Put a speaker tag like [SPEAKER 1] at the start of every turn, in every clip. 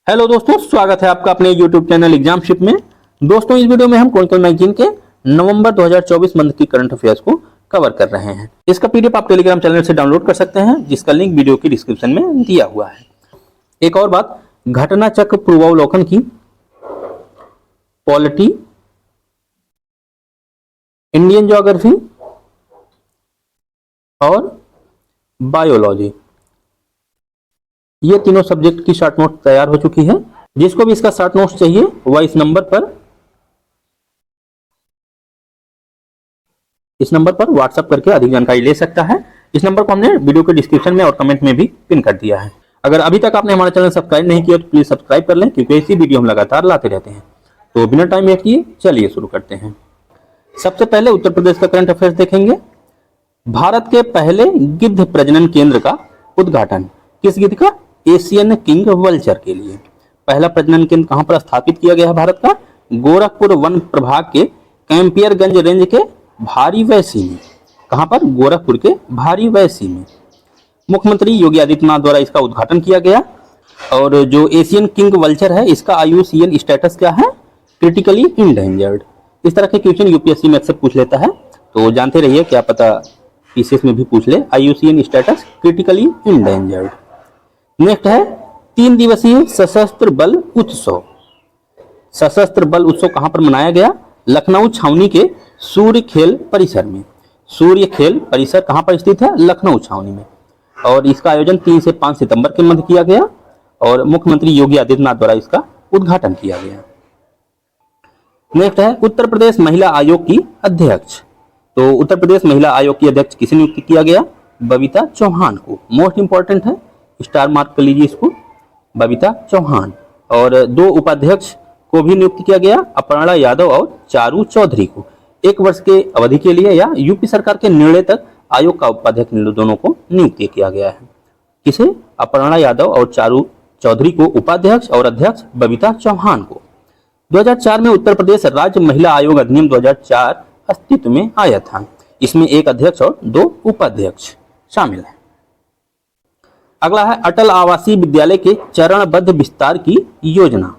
[SPEAKER 1] Hello दोस्तों, स्वागत है आपका अपने YouTube चैनल एग्जामशिप में। दोस्तों, इस वीडियो में हम कॉनिकल मैगजीन के नवंबर 2024 मंथ की करंट अफेयर्स को कवर कर रहे हैं। इसका पीडीएफ आप टेलीग्राम चैनल से डाउनलोड कर सकते हैं, जिसका लिंक वीडियो की डिस्क्रिप्शन में दिया हुआ है। एक और बात, घटना चक्र पूर्वावलोकन की पॉलिटी, इंडियन ज्योग्राफी और बायोलॉजी, ये तीनों सब्जेक्ट की शॉर्ट नोट तैयार हो चुकी है। जिसको भी इसका शॉर्ट नोट्स चाहिए वह इस नंबर पर व्हाट्सएप करके अधिक जानकारी ले सकता है। इस नंबर को हमने वीडियो के डिस्क्रिप्शन में और कमेंट में भी पिन कर दिया है। अगर अभी तक आपने हमारा चैनल सब्सक्राइब नहीं किया तो प्लीज सब्सक्राइब कर लें, क्योंकि ऐसी वीडियो हम लगातार लाते रहते हैं। तो बिना टाइम वेस्ट किए चलिए शुरू करते हैं। सबसे पहले उत्तर प्रदेश का करंट अफेयर्स देखेंगे। भारत के पहले गिद्ध प्रजनन केंद्र का उद्घाटन, किस गिद्ध का? एशियन किंग वल्चर के लिए। पहला प्रजनन केंद्र कहां पर स्थापित किया गया है भारत का? गोरखपुर वन प्रभाग के कैंपियरगंज रेंज के भारी वैसी में। कहां पर? गोरखपुर के भारी वैसी में। मुख्यमंत्री योगी आदित्यनाथ द्वारा इसका उद्घाटन किया गया। और जो एशियन किंग वल्चर है, इसका IUCN स्टेटस क्या है? Critically endangered. इस तरह के क्वेश्चन यूपीएससी में अक्सर पूछ लेता है, तो जानते रहिए, क्या पता पीसीएस में भी पूछ ले। IUCN status critically endangered. Next है 3 दिवसीय सशस्त्र बल उत्सव। सशस्त्र बल उत्सव कहां पर मनाया गया? लखनऊ छावनी के सूर्य खेल परिसर में। सूर्य खेल परिसर कहां पर स्थित है? लखनऊ छावनी में। और इसका आयोजन 3 से 5 सितंबर के मध्य किया गया और मुख्यमंत्री योगी आदित्यनाथ द्वारा इसका उद्घाटन किया गया। नेक्स्ट है उत्तर प्रदेश महिला आयोग की अध्यक्ष। तो उत्तर प्रदेश महिला आयोग की अध्यक्ष किसे नियुक्त किया गया? बबीता चौहान को। मोस्ट इंपॉर्टेंट है, स्टार मार्क कर लीजिए इसको, बबीता चौहान। और 2 उपाध्यक्ष को भी नियुक्त किया गया, अपर्णा यादव और चारू चौधरी को। 1 वर्ष के अवधि के लिए या यूपी सरकार के निर्णय तक आयोग का उपाध्यक्ष दोनों को नियुक्त किया गया है। किसे? अपर्णा यादव और चारू चौधरी को उपाध्यक्ष और अध्यक्ष बबीता चौहान को। 2004 में उत्तर प्रदेश राज्य महिला आयोग अधिनियम 2004 अस्तित्व में आया था। इसमें 1 अध्यक्ष और 2 उपाध्यक्ष शामिल है। अगला है अटल आवासीय विद्यालय के चरणबद्ध विस्तार की योजना।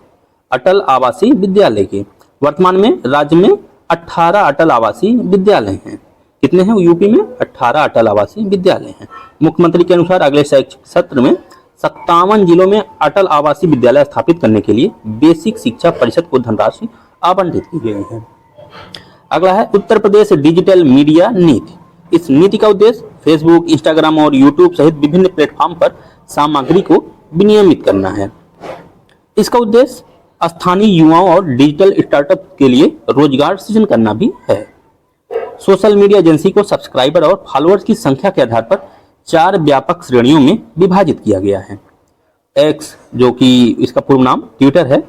[SPEAKER 1] अटल आवासीय विद्यालय के वर्तमान में राज्य में 18 अटल आवासीय विद्यालय हैं। कितने हैं यूपी में? 18 अटल आवासीय विद्यालय हैं। मुख्यमंत्री के अनुसार अगले शैक्षिक सत्र में 57 जिलों में अटल आवासीय विद्यालय स्थापित करने के लिए बेसिक शिक्षा परिषद को धनराशि आवंटित की गई है। अगला है उत्तर प्रदेश डिजिटल मीडिया नीति। इस नीति का उद्देश्य फेसबुक, इंस्टाग्राम और यूट्यूब सहित विभिन्न प्लेटफॉर्म पर सामग्री को विनियमित करना है। इसका उद्देश्य स्थानीय युवाओं और डिजिटल स्टार्टअप के लिए रोजगार सृजन करना भी है। सोशल मीडिया एजेंसी को सब्सक्राइबर और फॉलोअर्स की संख्या के आधार पर 4 व्यापक श्रेणियों में विभाजित किया गया है। एक्स, जो कि इसका पूर्व नाम ट्विटर है,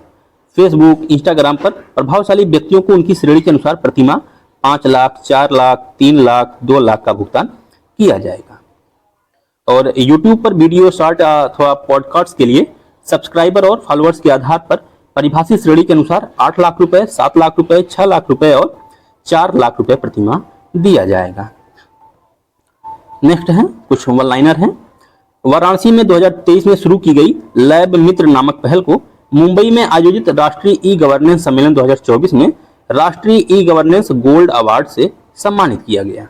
[SPEAKER 1] फेसबुक, इंस्टाग्राम पर प्रभावशाली व्यक्तियों को उनकी श्रेणी के अनुसार प्रतिमाह 5 लाख, 4 लाख, 3 लाख, 2 लाख का भुगतान किया जाएगा। और YouTube पर वीडियो, शॉर्ट अथवा पॉडकास्ट के लिए सब्सक्राइबर और फॉलोअर्स के आधार पर परिभाषित श्रेणी के अनुसार 8 लाख रुपए, 7 लाख रुपए, 6 लाख रुपए और 4 लाख रुपए प्रतिमाह दिया जाएगा। नेक्स्ट है कुछ वन लाइनर हैं। वाराणसी में 2023 में शुरू की गई लैब मित्र नामक पहल को मुंबई में आयोजित राष्ट्रीय ई गवर्नेंस सम्मेलन 2024 में राष्ट्रीय ई गवर्नेंस गोल्ड अवार्ड से सम्मानित किया गया।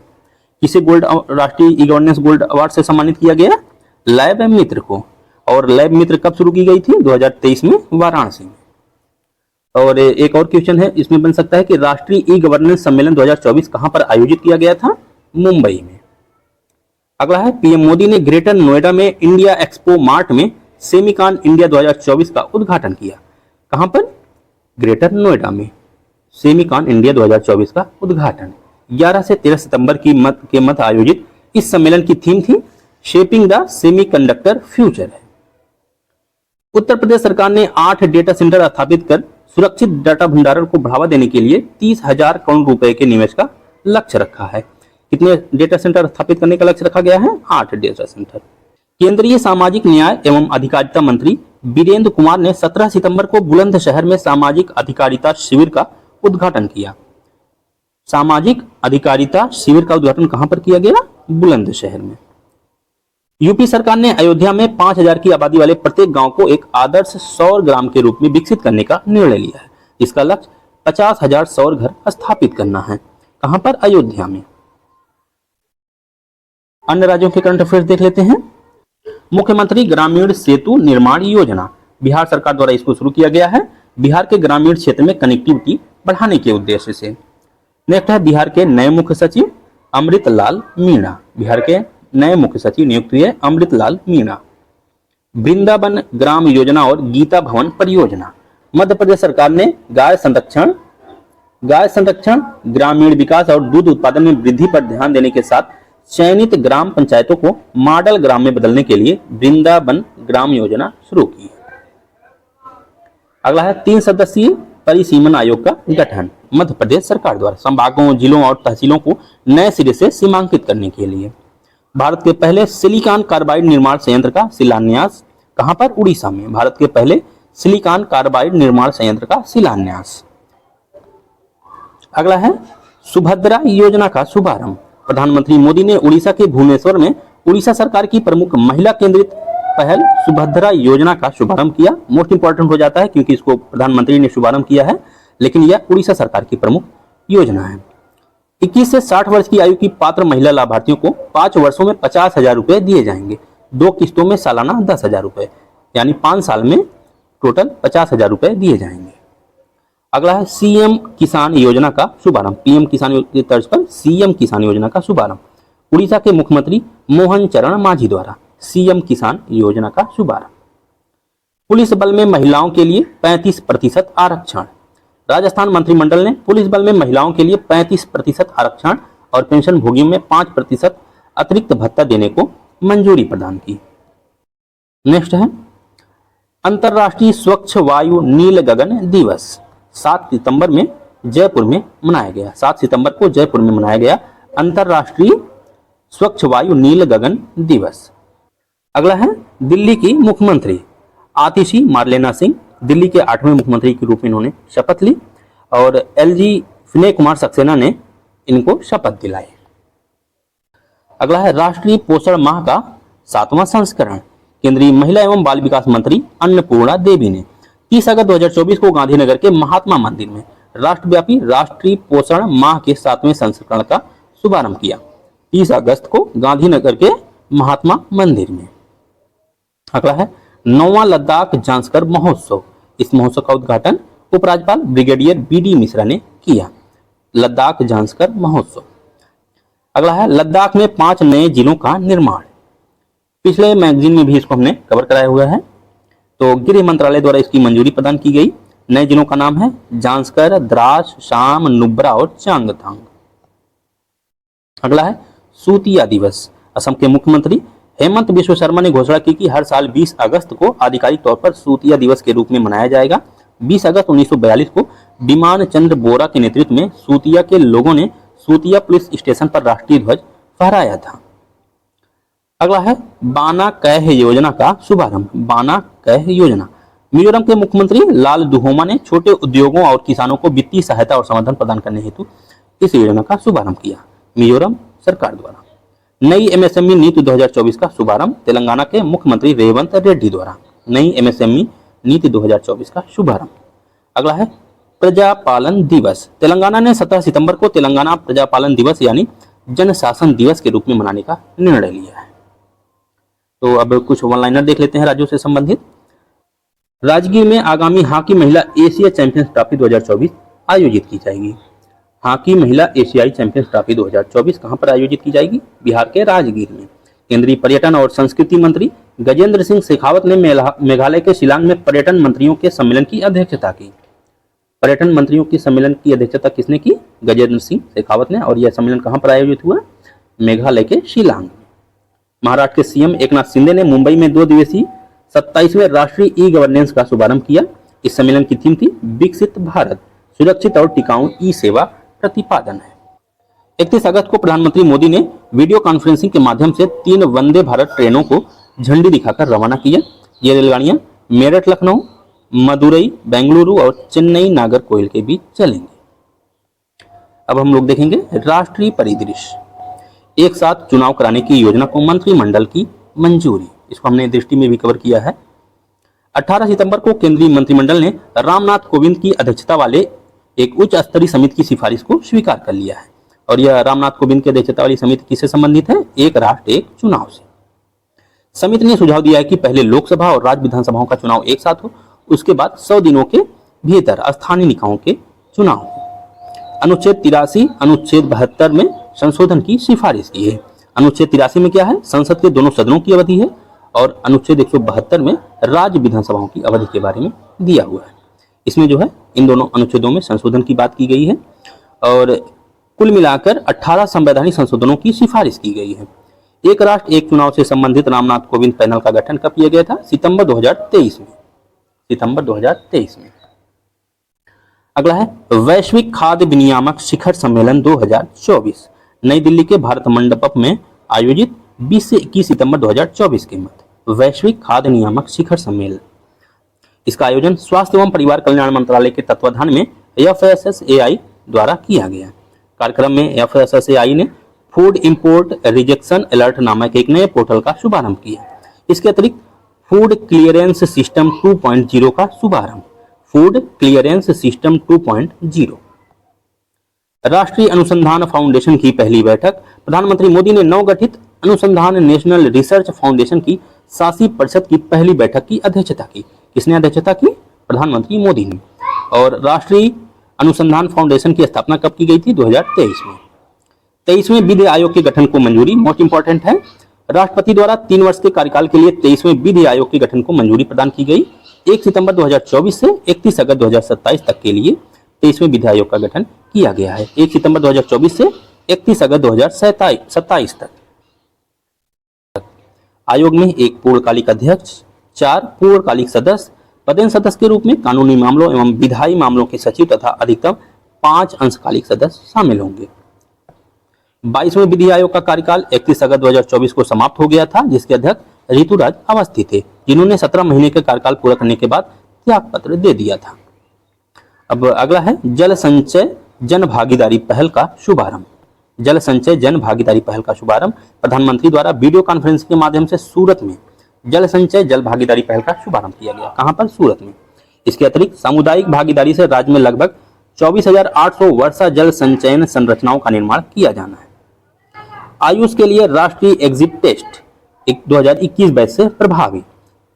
[SPEAKER 1] किसे राष्ट्रीय ई गवर्नेंस गोल्ड अवार्ड से सम्मानित किया गया? लैब मित्र को। और लैब मित्र कब शुरू की गई थी? 2023 में वाराणसी में। और एक और क्वेश्चन है इसमें बन सकता है कि राष्ट्रीय ई गवर्नेंस सम्मेलन 2024 कहां पर आयोजित किया गया था? मुंबई में। अगला है पीएम मोदी ने ग्रेटर नोएडा में इंडिया एक्सपो मार्ट में सेमिकॉन इंडिया 2024 का उद्घाटन किया। कहां पर? ग्रेटर नोएडा में सेमिकॉन इंडिया 2024 का उद्घाटन। 11 से 13 सितंबर के मध्य आयोजित इस सम्मेलन की थीम थी शेपिंग द सेमीकंडक्टर फ्यूचर है। उत्तर प्रदेश सरकार ने 8 डेटा सेंटर स्थापित कर सुरक्षित डाटा भंडारण को बढ़ावा देने के लिए 30,000 करोड़ रुपए के निवेश का लक्ष्य रखा है। कितने डेटा सेंटर स्थापित करने का लक्ष्य रखा गया है? 8 डेटा सेंटर। केंद्रीय सामाजिक न्याय एवं अधिकारिता मंत्री वीरेंद्र कुमार ने 17 सितंबर को बुलंदशहर में सामाजिक अधिकारिता शिविर का उद्घाटन किया। सामाजिक अधिकारिता शिविर का उद्घाटन कहां पर किया गया? बुलंदशहर में। यूपी सरकार ने अयोध्या में 5000 की आबादी वाले प्रत्येक गांव को एक आदर्श सौर ग्राम के रूप में विकसित करने का निर्णय लिया है। इसका लक्ष्य 50,000 सौर घर स्थापित करना है। कहां पर? अयोध्या में। अन्य राज्यों के करंट अफेयर्स देख लेते हैं। मुख्यमंत्री ग्रामीण सेतु निर्माण योजना, बिहार सरकार द्वारा इसको शुरू किया गया है, बिहार के ग्रामीण क्षेत्र में कनेक्टिविटी बढ़ाने के उद्देश्य से। नेक्स्ट है बिहार के नए मुख्य सचिव अमृतलाल मीणा, बिहार के नए मुख्य सचिव नियुक्त हुए अमृतलाल मीणा। वृंदावन ग्राम योजना और गीता भवन परियोजना, मध्य प्रदेश सरकार ने गाय संरक्षण, ग्रामीण विकास और दूध उत्पादन में वृद्धि पर ध्यान देने के साथ चयनित ग्राम पंचायतों को मॉडल ग्राम में बदलने के लिए वृंदावन ग्राम योजना शुरू की। अगला है 3 सदस्यीय परिसीमन आयोग का गठन, मध्य प्रदेश सरकार द्वारा संभागों, जिलों और तहसीलों को नए सिरे से सीमांकित करने के लिए। भारत के पहले सिलिकॉन कार्बाइड निर्माण संयंत्र का शिलान्यास, कहां पर? उड़ीसा में। भारत के पहले सिलिकॉन कार्बाइड निर्माण संयंत्र का शिलान्यास। अगला है सुभद्रा योजना का शुभारंभ, प्रधानमंत्री मोदी ने उड़ीसा के भुवनेश्वर में उड़ीसा सरकार की प्रमुख महिला केंद्रित पहल सुभद्रा योजना का शुभारंभ किया। मोस्ट इंपॉर्टेंट हो जाता है क्योंकि इसको प्रधानमंत्री ने शुभारंभ किया है, लेकिन यह उड़ीसा सरकार की प्रमुख योजना है। 21 से 60 वर्ष की आयु की पात्र महिला लाभार्थियों को 5 वर्षों में 50,000 रुपए दिए जाएंगे, 2 किस्तों में सालाना 10,000 रुपए, यानी 5 साल में टोटल 50,000 रुपए दिए जाएंगे। अगला है सीएम किसान योजना का शुभारंभ, पीएम किसान की तर्ज पर सीएम किसान योजना का शुभारंभ, उड़ीसा के मुख्यमंत्री मोहन चरण मांझी द्वारा सीएम किसान योजना का शुभारंभ। पुलिस बल में महिलाओं के लिए 35% आरक्षण, राजस्थान मंत्रिमंडल ने पुलिस बल में महिलाओं के लिए 35% आरक्षण और पेंशन भोगियों में 5% अतिरिक्त भत्ता देने को मंजूरी प्रदान की। नेक्स्ट है अंतर्राष्ट्रीय स्वच्छ वायु नील गगन दिवस, 7 सितंबर में जयपुर में मनाया गया। 7 सितंबर को जयपुर में मनाया गया अंतर्राष्ट्रीय स्वच्छ वायु नील गगन दिवस। अगला है दिल्ली की मुख्यमंत्री आतिशी मारलेना सिंह, दिल्ली के 8वें मुख्यमंत्री के रूप में इन्होंने शपथ ली और एलजी विनय कुमार सक्सेना ने इनको शपथ दिलाई। अगला है राष्ट्रीय पोषण माह का 7वां संस्करण, केंद्रीय महिला एवं बाल विकास मंत्री अन्नपूर्णा देवी ने 30 अगस्त 2024 को गांधीनगर के महात्मा मंदिर में राष्ट्रव्यापी राष्ट्रीय पोषण माह के 7वें संस्करण का शुभारंभ किया। 30 अगस्त को गांधीनगर के महात्मा मंदिर में। अगला है 9वां लद्दाख झांसकर महोत्सव, इस महोत्सव का उद्घाटन उपराज्यपाल ब्रिगेडियर बीडी मिश्रा ने किया। लद्दाख झांसकर महोत्सव। अगला है लद्दाख में 5 नए जिलों का निर्माण, पिछले मैगजीन में भी इसको हमने कवर कराया हुआ है, तो गृह मंत्रालय द्वारा इसकी मंजूरी प्रदान की गई। नए जिलों का नाम है झांसकर, द्रास, शाम, नुब्रा और चांगथांग। अगला है सूतिया दिवस, असम के मुख्यमंत्री हेमंत बिश्व शर्मा ने घोषणा की कि हर साल 20 अगस्त को आधिकारिक तौर पर सूतिया दिवस के रूप में मनाया जाएगा। 20 अगस्त 1942 को विमान चंद्र बोरा के नेतृत्व में सूतिया के लोगों ने सूतिया पुलिस स्टेशन पर राष्ट्रीय ध्वज फहराया था। अगला है बाना कैह योजना का शुभारंभ, बाना कैह योजना। मिजोरम के मुख्यमंत्री लाल दुहोमा ने छोटे उद्योगों और किसानों को वित्तीय सहायता और समर्थन प्रदान करने हेतु इस योजना का शुभारंभ किया मिजोरम सरकार द्वारा। नई एमएसएमई नीति 2024 का शुभारंभ तेलंगाना के मुख्यमंत्री रेवंत रेड्डी द्वारा, नई एमएसएमई नीति 2024 का शुभारंभ। अगला है प्रजापालन दिवस, तेलंगाना ने 17 सितंबर को तेलंगाना प्रजापालन दिवस यानी जन शासन दिवस के रूप में मनाने का निर्णय लिया है। तो अब कुछ वन लाइनर देख लेते हैं राज्यों से संबंधित। राजगीर में आगामी हॉकी महिला एशिया चैंपियंस ट्रॉफी 2024 आयोजित की जाएगी। हॉकी महिला एशियाई चैंपियंस ट्रॉफी 2024 कहां पर आयोजित की जाएगी? बिहार के राजगीर में। केंद्रीय पर्यटन और संस्कृति मंत्री गजेंद्र सिंह शेखावत ने मेघालय के शिलांग में पर्यटन मंत्रियों के सम्मेलन की अध्यक्षता की। पर्यटन मंत्रियों के सम्मेलन की अध्यक्षता किसने की? गजेंद्र सिंह शेखावत ने। और यह सम्मेलन कहां पर आयोजित हुआ? मेघालय के शिलांग। महाराष्ट्र के सीएम एकनाथ शिंदे ने मुंबई में 2 दिवसीय 27वें राष्ट्रीय ई गवर्नेंस का शुभारंभ किया। इस सम्मेलन की थीम थी विकसित भारत, सुरक्षित और टिकाऊ ई सेवा प्रतिपादन है। 31 अगस्त को प्रधानमंत्री मोदी ने वीडियो कॉन्फ्रेंसिंग के माध्यम से 3 वंदे भारत ट्रेनों को झंडी दिखाकर रवाना किया। ये रेलगाड़ियां मेरठ लखनऊ, मदुरई बेंगलुरु और चेन्नई नागरकोइल के बीच चलेंगी। अब हम लोग देखेंगे राष्ट्रीय परिदृश्य। एक साथ चुनाव कराने की योजना को मंत्रिमंडल की मंजूरी। इसको हमने दृष्टि में भी कवर किया है। 18 सितंबर को केंद्रीय मंत्रिमंडल ने रामनाथ कोविंद की अध्यक्षता वाले एक उच्च स्तरीय समिति की सिफारिश को स्वीकार कर लिया है। और यह रामनाथ कोविंद की अध्यक्षता वाली समिति किससे संबंधित है? एक राष्ट्र एक चुनाव से। समिति ने सुझाव दिया है कि पहले लोकसभा और राज्य विधानसभाओं का चुनाव एक साथ हो, उसके बाद 100 दिनों के भीतर स्थानीय निकायों के चुनाव हो। अनुच्छेद 83 अनुच्छेद 72 में संशोधन की सिफारिश की है। अनुच्छेद 83 में क्या है? संसद के दोनों सदनों की अवधि है, और अनुच्छेद 172 में राज्य विधानसभाओं की अवधि के बारे में दिया हुआ है। इसमें जो है इन दोनों अनुच्छेदों में संशोधन की बात की गई है, और कुल मिलाकर 18 संवैधानिक संशोधनों की सिफारिश की गई है। एक राष्ट्र एक चुनाव से संबंधित रामनाथ कोविंद पैनल का गठन कब किया गया था? सितंबर 2023 में। सितंबर 2023 में। अगला है वैश्विक खाद्य विनियामक शिखर सम्मेलन 2024, नई दिल्ली के भारत मंडपम में आयोजित 20 से 21 सितंबर 2024 के मध्य वैश्विक खाद्य नियामक शिखर सम्मेलन। इसका आयोजन स्वास्थ्य एवं परिवार कल्याण मंत्रालय के तत्वाधान में FSSAI द्वारा किया गया। कार्यक्रम में FSSAI ने फूड इंपोर्ट रिजेक्शन अलर्ट नामक एक नए पोर्टल का शुभारंभ किया। इसके अतिरिक्त फूड क्लियरेंस सिस्टम 2.0 का शुभारंभ। Food clearance system 2.0। राष्ट्रीय अनुसंधान फाउंडेशन की पहली बैठक। प्रधानमंत्री मोदी ने नवगठित अनुसंधान नेशनल रिसर्च फाउंडेशन की शासी परिषद की पहली बैठक की अध्यक्षता की। किसने अध्यक्षता की? प्रधानमंत्री मोदी ने। और राष्ट्रीय अनुसंधान फाउंडेशन की स्थापना कब की गई थी? 2023 में। 23वें विधि आयोग के गठन को मंजूरी। मोस्ट इंपॉर्टेंट है, राष्ट्रपति द्वारा 3 वर्ष के कार्यकाल के लिए 23वें विधि आयोग के गठन को मंजूरी प्रदान की गई। 1 सितंबर 2024 से 31 अगस्त 2027 तक के लिए 23वें विधि आयोग का गठन किया गया है। 1 सितंबर 2024 से 31 अगस्त 2027 तक। आयोग में एक पूर्णकालिक अध्यक्ष, 4 पूर्णकालिक सदस्य, पदेन सदस्य के रूप में कानूनी मामलों एवं विधायी मामलों के सचिव तथा अधिकतम 5 अंशकालिक सदस्य शामिल होंगे। 22वें विधि आयोग का कार्यकाल 31 अगस्त 2024 को समाप्त हो गया था, जिसके अध्यक्ष ऋतुराज अवस्थी थे, जिन्होंने 17 महीने के कार्यकाल पूरा करने के बाद त्याग पत्र दे दिया था। अब अगला है जल संचय जन भागीदारी पहल का शुभारंभ। जल संचय जन भागीदारी पहल का शुभारंभ प्रधानमंत्री द्वारा वीडियो कॉन्फ्रेंस के माध्यम से सूरत में जल संचय जल भागीदारी पहल का शुभारंभ किया गया। कहां पर? सूरत में। इसके अतिरिक्त सामुदायिक भागीदारी से राज्य में लगभग 24,800 वर्षा जल संचयन संरचनाओं का निर्माण किया जाना है। आयुष के लिए राष्ट्रीय एग्जिट टेस्ट 2021 बैच से प्रभावी।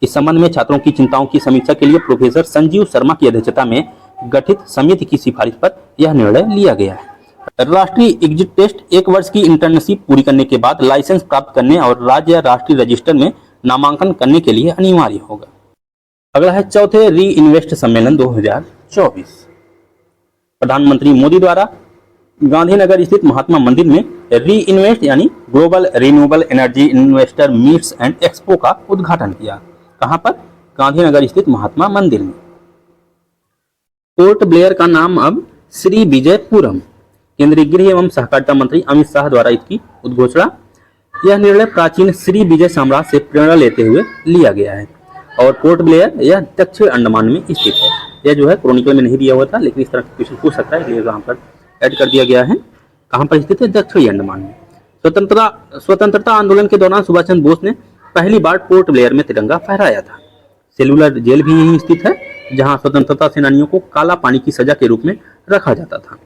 [SPEAKER 1] इस संबंध में छात्रों की चिंताओं की समीक्षा के लिए प्रोफेसर संजीव शर्मा की अध्यक्षता में गठित समिति की सिफारिश पर यह निर्णय लिया गया है। राष्ट्रीय एग्जिट टेस्ट 1 वर्ष की इंटर्नशिप पूरी करने के बाद लाइसेंस प्राप्त करने और राज्य या राष्ट्रीय रजिस्टर में नामांकन करने के लिए अनिवार्य होगा। अगला है चौथे री इन्वेस्ट सम्मेलन 2024। प्रधानमंत्री मोदी द्वारा गांधीनगर स्थित महात्मा मंदिर में री इन्वेस्ट यानी global renewable energy investor meets and expo का उद्घाटन किया। कहां पर? गांधीनगर स्थित महात्मा मंदिर में। पोर्ट ब्लेयर का नाम अब श्री विजयपुरम। केंद्रीय गृह एवं सहकारिता मंत्री अमित शाह द्वारा इसकी उद्घोषणा। यह निर्णय प्राचीन श्री विजय साम्राज्य से प्रेरणा लेते हुए लिया गया है। और पोर्ट ब्लेयर यह दक्षिण अंडमान में स्थित है। यह जो है क्रोनिकल में नहीं दिया हुआ था, लेकिन इस तरह क्वेश्चन पूछ सकता है, इसलिए यहाँ पर ऐड कर दिया गया है। कहाँ पर स्थित है? दक्षिणी अंडमान में। स्वतंत्रता आंदोलन के दौरान सुभाष चंद्र बोस ने पहली बार पोर्ट ब्लेयर में तिरंगा फहराया था। सेलुलर जेल भी यहीं स्थित है, जहां स्वतंत्रता सेनानियों को काला पानी की सजा के रूप में रखा जाता था।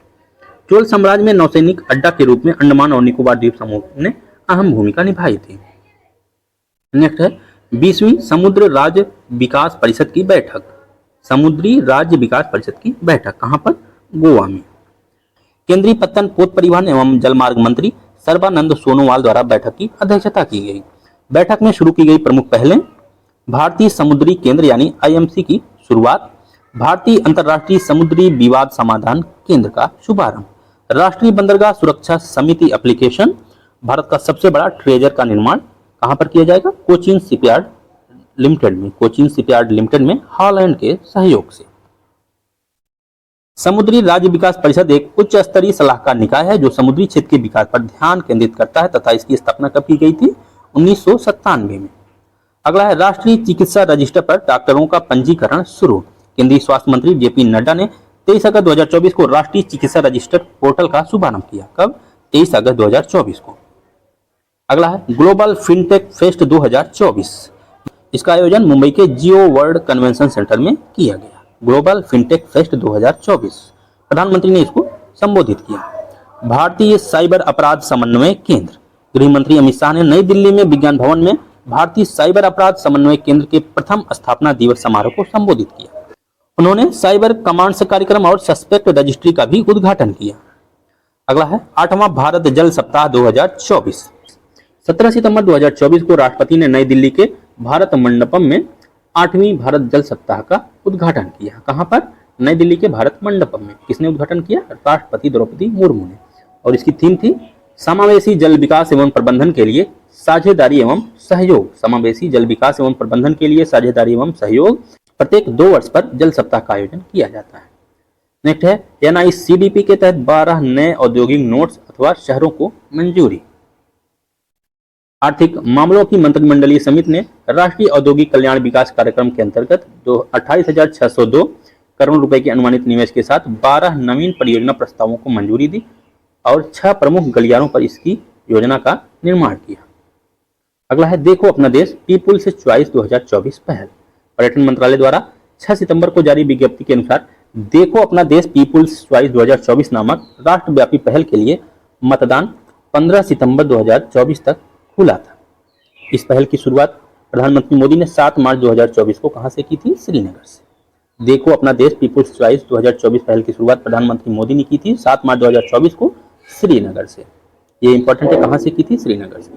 [SPEAKER 1] चोल साम्राज्य में नौसैनिक अड्डा के रूप में अंडमान और निकोबार द्वीप समूह ने अहम भूमिका निभाई थी। नेक्स्ट है 20वीं समुद्र राज्य विकास परिषद की बैठक। समुद्री राज्य विकास परिषद की बैठक कहां पर? गोवा में। केंद्रीय पत्तन पोत परिवहन एवं जलमार्ग मंत्री सर्बानंद सोनोवाल द्वारा बैठक की अध्यक्षता की गई। बैठक में शुरू की गई प्रमुख पहलें: भारतीय समुद्री केंद्र यानी IMC की शुरुआत, भारतीय अंतर्राष्ट्रीय समुद्री विवाद समाधान केंद्र का शुभारंभ, राष्ट्रीय बंदरगाह सुरक्षा समिति एप्लीकेशन, भारत का सबसे बड़ा ट्रेजर का निर्माण कहां पर किया जाएगा? कोचीन शिपयार्ड लिमिटेड में। कोचीन शिपयार्ड लिमिटेड में हॉलैंड के सहयोग से। समुद्री राज्य विकास परिषद एक उच्च स्तरीय सलाहकार निकाय है जो समुद्री क्षेत्र के विकास पर ध्यान केंद्रित करता है तथा इसकी स्थापना कब की गई थी? 1997 में। अगला है राष्ट्रीय चिकित्सा रजिस्टर पर डॉक्टरों का पंजीकरण शुरू। केंद्रीय स्वास्थ्य मंत्री JP नड्डा ने 23 अगस्त 2024 को राष्ट्रीय चिकित्सा रजिस्टर पोर्टल का शुभारंभ किया। कब? 23 अगस्त 2024 को। अगला है ग्लोबल फिनटेक फेस्ट 2024। इसका आयोजन मुंबई के जियो वर्ल्ड कन्वेंशन सेंटर में किया गया। ग्लोबल फिनटेक फेस्ट 2024 प्रधानमंत्री ने इसको संबोधित किया। भारतीय साइबर अपराध समन्वय केंद्र, गृह मंत्री अमित शाह ने नई दिल्ली में विज्ञान भवन में भारतीय साइबर अपराध समन्वय केंद्र के प्रथम स्थापना दिवस समारोह को संबोधित किया। उन्होंने साइबर कमांड्स कार्यक्रम और सस्पेक्ट रजिस्ट्री का भी उद्घाटन किया। अगला है 8वां भारत जल सप्ताह 2024। 17 सितंबर 2024 को राष्ट्रपति ने नई दिल्ली के भारत मंडपम में 8वीं भारत जल सप्ताह का उद्घाटन किया। कहां पर? नई दिल्ली के भारत मंडपम में। किसने उद्घाटन किया? राष्ट्रपति द्रौपदी मुर्मू ने। और इसकी थीम थी समावेशी जल विकास एवं प्रबंधन के लिए साझेदारी एवं सहयोग। समावेशी जल विकास एवं प्रबंधन के लिए साझेदारी एवं सहयोग। प्रत्येक 2 वर्ष पर जल सप्ताह का आयोजन किया जाता है। नेक्स्ट है NICDP के तहत 12 नए औद्योगिक नोड्स अथवा शहरों को मंजूरी। आर्थिक मामलों की मंत्रिमंडलीय समिति ने राष्ट्रीय औद्योगिक कल्याण विकास कार्यक्रम के अंतर्गत 28,602 करोड़ रुपए के अनुमानित निवेश के साथ 12 नवीन परियोजना प्रस्तावों को मंजूरी दी और 6 प्रमुख गलियारों पर इसकी योजना का निर्माण किया। अगला है देखो अपना देश पीपुल्स चॉइस 2024 पहल। पर्यटन मंत्रालय द्वारा 6 सितंबर को जारी विज्ञप्ति के अनुसार देखो अपना देश पीपुल्स चॉइस 2024 नामक राष्ट्रव्यापी पहल के लिए मतदान 15 सितंबर 2024 तक खुला था। इस पहल की शुरुआत प्रधानमंत्री मोदी ने 7 मार्च 2024 को कहां से की थी? श्रीनगर से। देखो अपना देश पीपुल्स चॉइस 2024 पहल की शुरुआत प्रधानमंत्री मोदी ने की थी 7 मार्च 2024 को श्रीनगर से। ये इंपॉर्टेंट है, कहां से की थी? श्रीनगर से।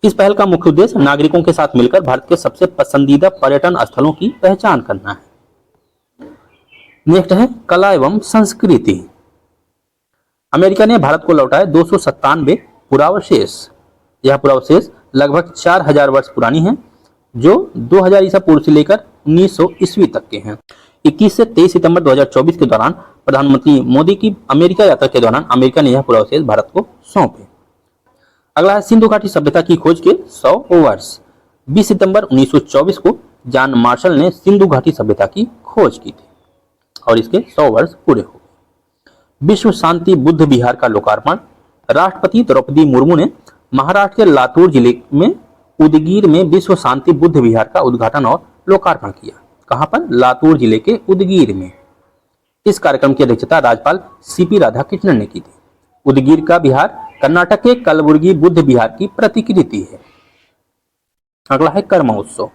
[SPEAKER 1] इस पहल का मुख्य उद्देश्य नागरिकों के साथ मिलकर भारत के सबसे पसंदीदा पर्यटन स्थलों की पहचान करना है। नेक्स्ट है कला एवं संस्कृति। अमेरिका ने भारत को लौटाए 297 पुरावशेष। यह पुरावशेष लगभग 4000 वर्ष पुरानी हैं, जो 2000 ईसा पूर्व से लेकर 1900 ईस्वी तक के हैं। 21 से 23 सितंबर 2024 के दौरान प्रधानमंत्री मोदी की अमेरिका यात्रा के दौरान अमेरिका ने यह पुरावशेष भारत को सौंपे। अगला है सिंधु घाटी सभ्यता की खोज के 100 वर्ष। 20 सितंबर 1924 को जॉन मार्शल ने सिंधु घाटी सभ्यता की खोज की थी और इसके 100 वर्ष पूरे हो गए। विश्व शांति बुद्ध विहार का लोकार्पण। राष्ट्रपति द्रौपदी मुर्मू ने महाराष्ट्र के लातूर जिले में उदगीर में विश्व शांति बुद्ध विहार का उद्घाटन और लोकार्पण किया। कहां पर? लातूर जिले के उदगीर में। इस कार्यक्रम की अध्यक्षता राज्यपाल CP राधाकृष्णन ने की थी। उदगीर का विहार कर्नाटक के कलबुर्गी बुद्ध विहार की प्रतिकृति है। अगला है कर्म उत्सव।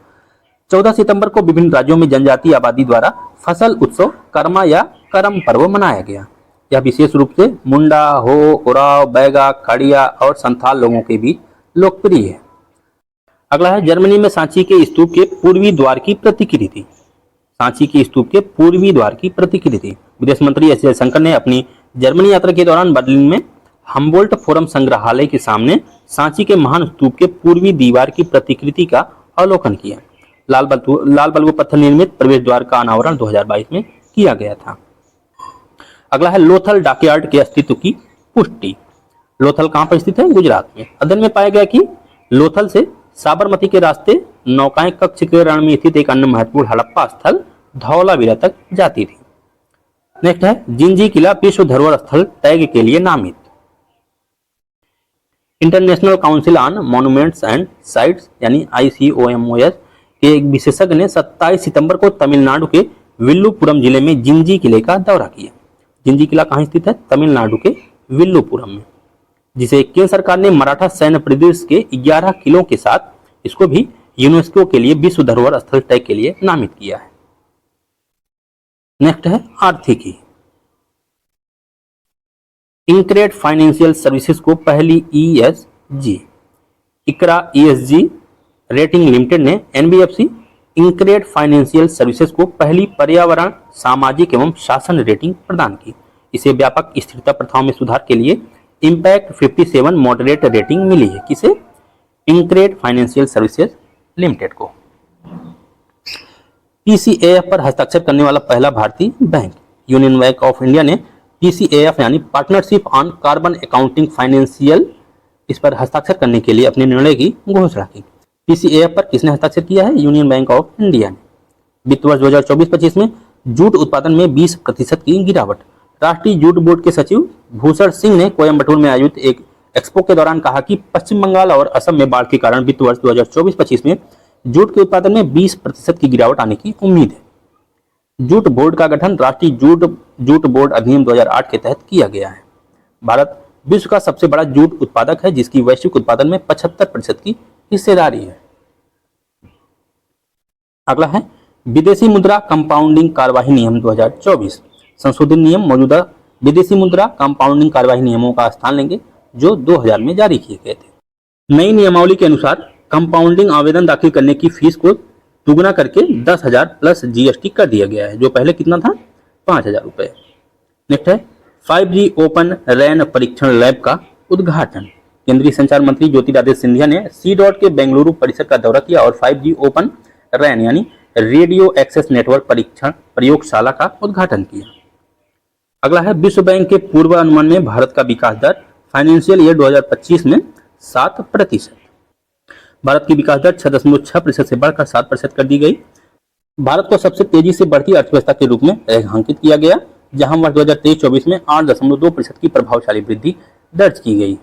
[SPEAKER 1] 14 सितंबर को विभिन्न राज्यों में जनजातीय आबादी द्वारा फसल उत्सव कर्मा या करम पर्व मनाया गया। यह विशेष रूप से मुंडा, हो, उराव, बैगा, खड़िया और संथाल लोगों के बीच लोकप्रिय है। अगला है जर्मनी में सांची के स्तूप के पूर्वी द्वार की प्रतिकृति। सांची के स्तूप के पूर्वी द्वार की प्रतिकृति। विदेश मंत्री एस जयशंकर ने अपनी जर्मनी यात्रा के दौरान बर्लिन में हम्बोल्ट फोरम संग्रहालय के सामने सांची के महान स्तूप के पूर्वी दीवार की प्रतिकृति का अवलोकन किया। लाल बलुआ पत्थर निर्मित प्रवेश द्वार का अनावरण 2022 में किया गया था। अगला है लोथल डॉकयार्ड के अस्तित्व की पुष्टि। लोथल कहां पर स्थित है? गुजरात में। अध्ययन में पाया गया कि लोथल से साबरमती के रास्ते नौकाएं कच्छ के रण में स्थित एक अन्य महत्वपूर्ण हड़प्पा स्थल धौलावीरा तक जाती थी। नेक्स्ट है जिंजी किला विश्व धरोहर स्थल टैग के लिए नामित। International council on monuments and sites यानी ICOMOS के एक विशेषज्ञ ने 27 सितंबर को तमिलनाडु के विल्लुपुरम जिले में जिंजी किले का दौरा किया। जिंजी किला कहां स्थित है? तमिलनाडु के विल्लुपुरम में, जिसे केंद्र सरकार ने मराठा सैन्य प्रदेश के 11 किलों के साथ इसको भी यूनेस्को के लिए विश्व धरोहर स्थल टैग के लिए नामित किया है। नेक्स्ट है आर्थिकी। इंक्रेड फाइनेंशियल सर्विसेज को पहली ESG इकरा ESG रेटिंग लिमिटेड ने NBFC इंक्रेड फाइनेंशियल सर्विसेज को पहली पर्यावरण, सामाजिक एवं शासन रेटिंग प्रदान की। इसे व्यापक स्थिरता प्रथाओं में सुधार के लिए इम्पैक्ट 57 मॉडरेट रेटिंग मिली है। किसे? इंक्रेड फाइनेंशियल सर्विसेज लिमिटेड को। PCAF पर हस्ताक्षर करने वाला पहला भारतीय bank. Union bank of India ने PCAF यानी partnership on carbon accounting financial, इस पर हस्ताक्षर करने के लिए अपने निर्णय की घोषणा की। PCAF पर किसने हस्ताक्षर किया है? यूनियन बैंक ऑफ इंडिया ने। वित्त वर्ष 2024-25 में जूट उत्पादन में 20% की गिरावट। राष्ट्रीय जूट बोर्ड के सचिव भूषण सिंह ने कोयम्बटूर में आयोजित एक एक्सपो के दौरान कहा कि पश्चिम बंगाल और असम में बाढ़ के कारण वित्त वर्ष 2024-25 में जूट के उत्पादन में 20% की गिरावट आने की उम्मीद है। जूट बोर्ड का गठन राष्ट्रीय जूट बोर्ड अधिनियम 2008 के तहत किया गया है। भारत विश्व का सबसे बड़ा जूट उत्पादक है, जिसकी वैश्विक उत्पादन में 75% की हिस्सेदारी है। अगला है विदेशी मुद्रा कंपाउंडिंग कार्यवाही नियम 2024। संशोधित नियम मौजूदा विदेशी मुद्रा कंपाउंडिंग कार्यवाही नियमों का स्थान लेंगे, जो 2000 में जारी किए गए थे। नई नियमावली के अनुसार कंपाउंडिंग आवेदन दाखिल करने की फीस को दुगुना करके 10,000 प्लस जीएसटी कर दिया गया है, जो पहले कितना था 5,000 रुपए। नेक्स्ट है 5G ओपन रैन परीक्षण लैब का उद्घाटन। केंद्रीय संचार मंत्री ज्योतिरादित्य सिंधिया ने C.DOT के बेंगलुरु परिसर का दौरा किया और 5G ओपन रैन यानी रेडियो एक्सेस नेटवर्क परीक्षण प्रयोगशाला का उद्घाटन किया। अगला है विश्व बैंक के पूर्व अनुमान में भारत का विकास दर फाइनेंशियल ईयर 2025 में 7%। भारत की विकास दर 6.6% से बढ़कर 7% कर दी गई। भारत को सबसे तेजी से बढ़ती अर्थव्यवस्था के रूप में रेखांकित किया गया, जहां वर्ष 2023-24 में 8.2% की प्रभावशाली वृद्धि दर्ज की गई।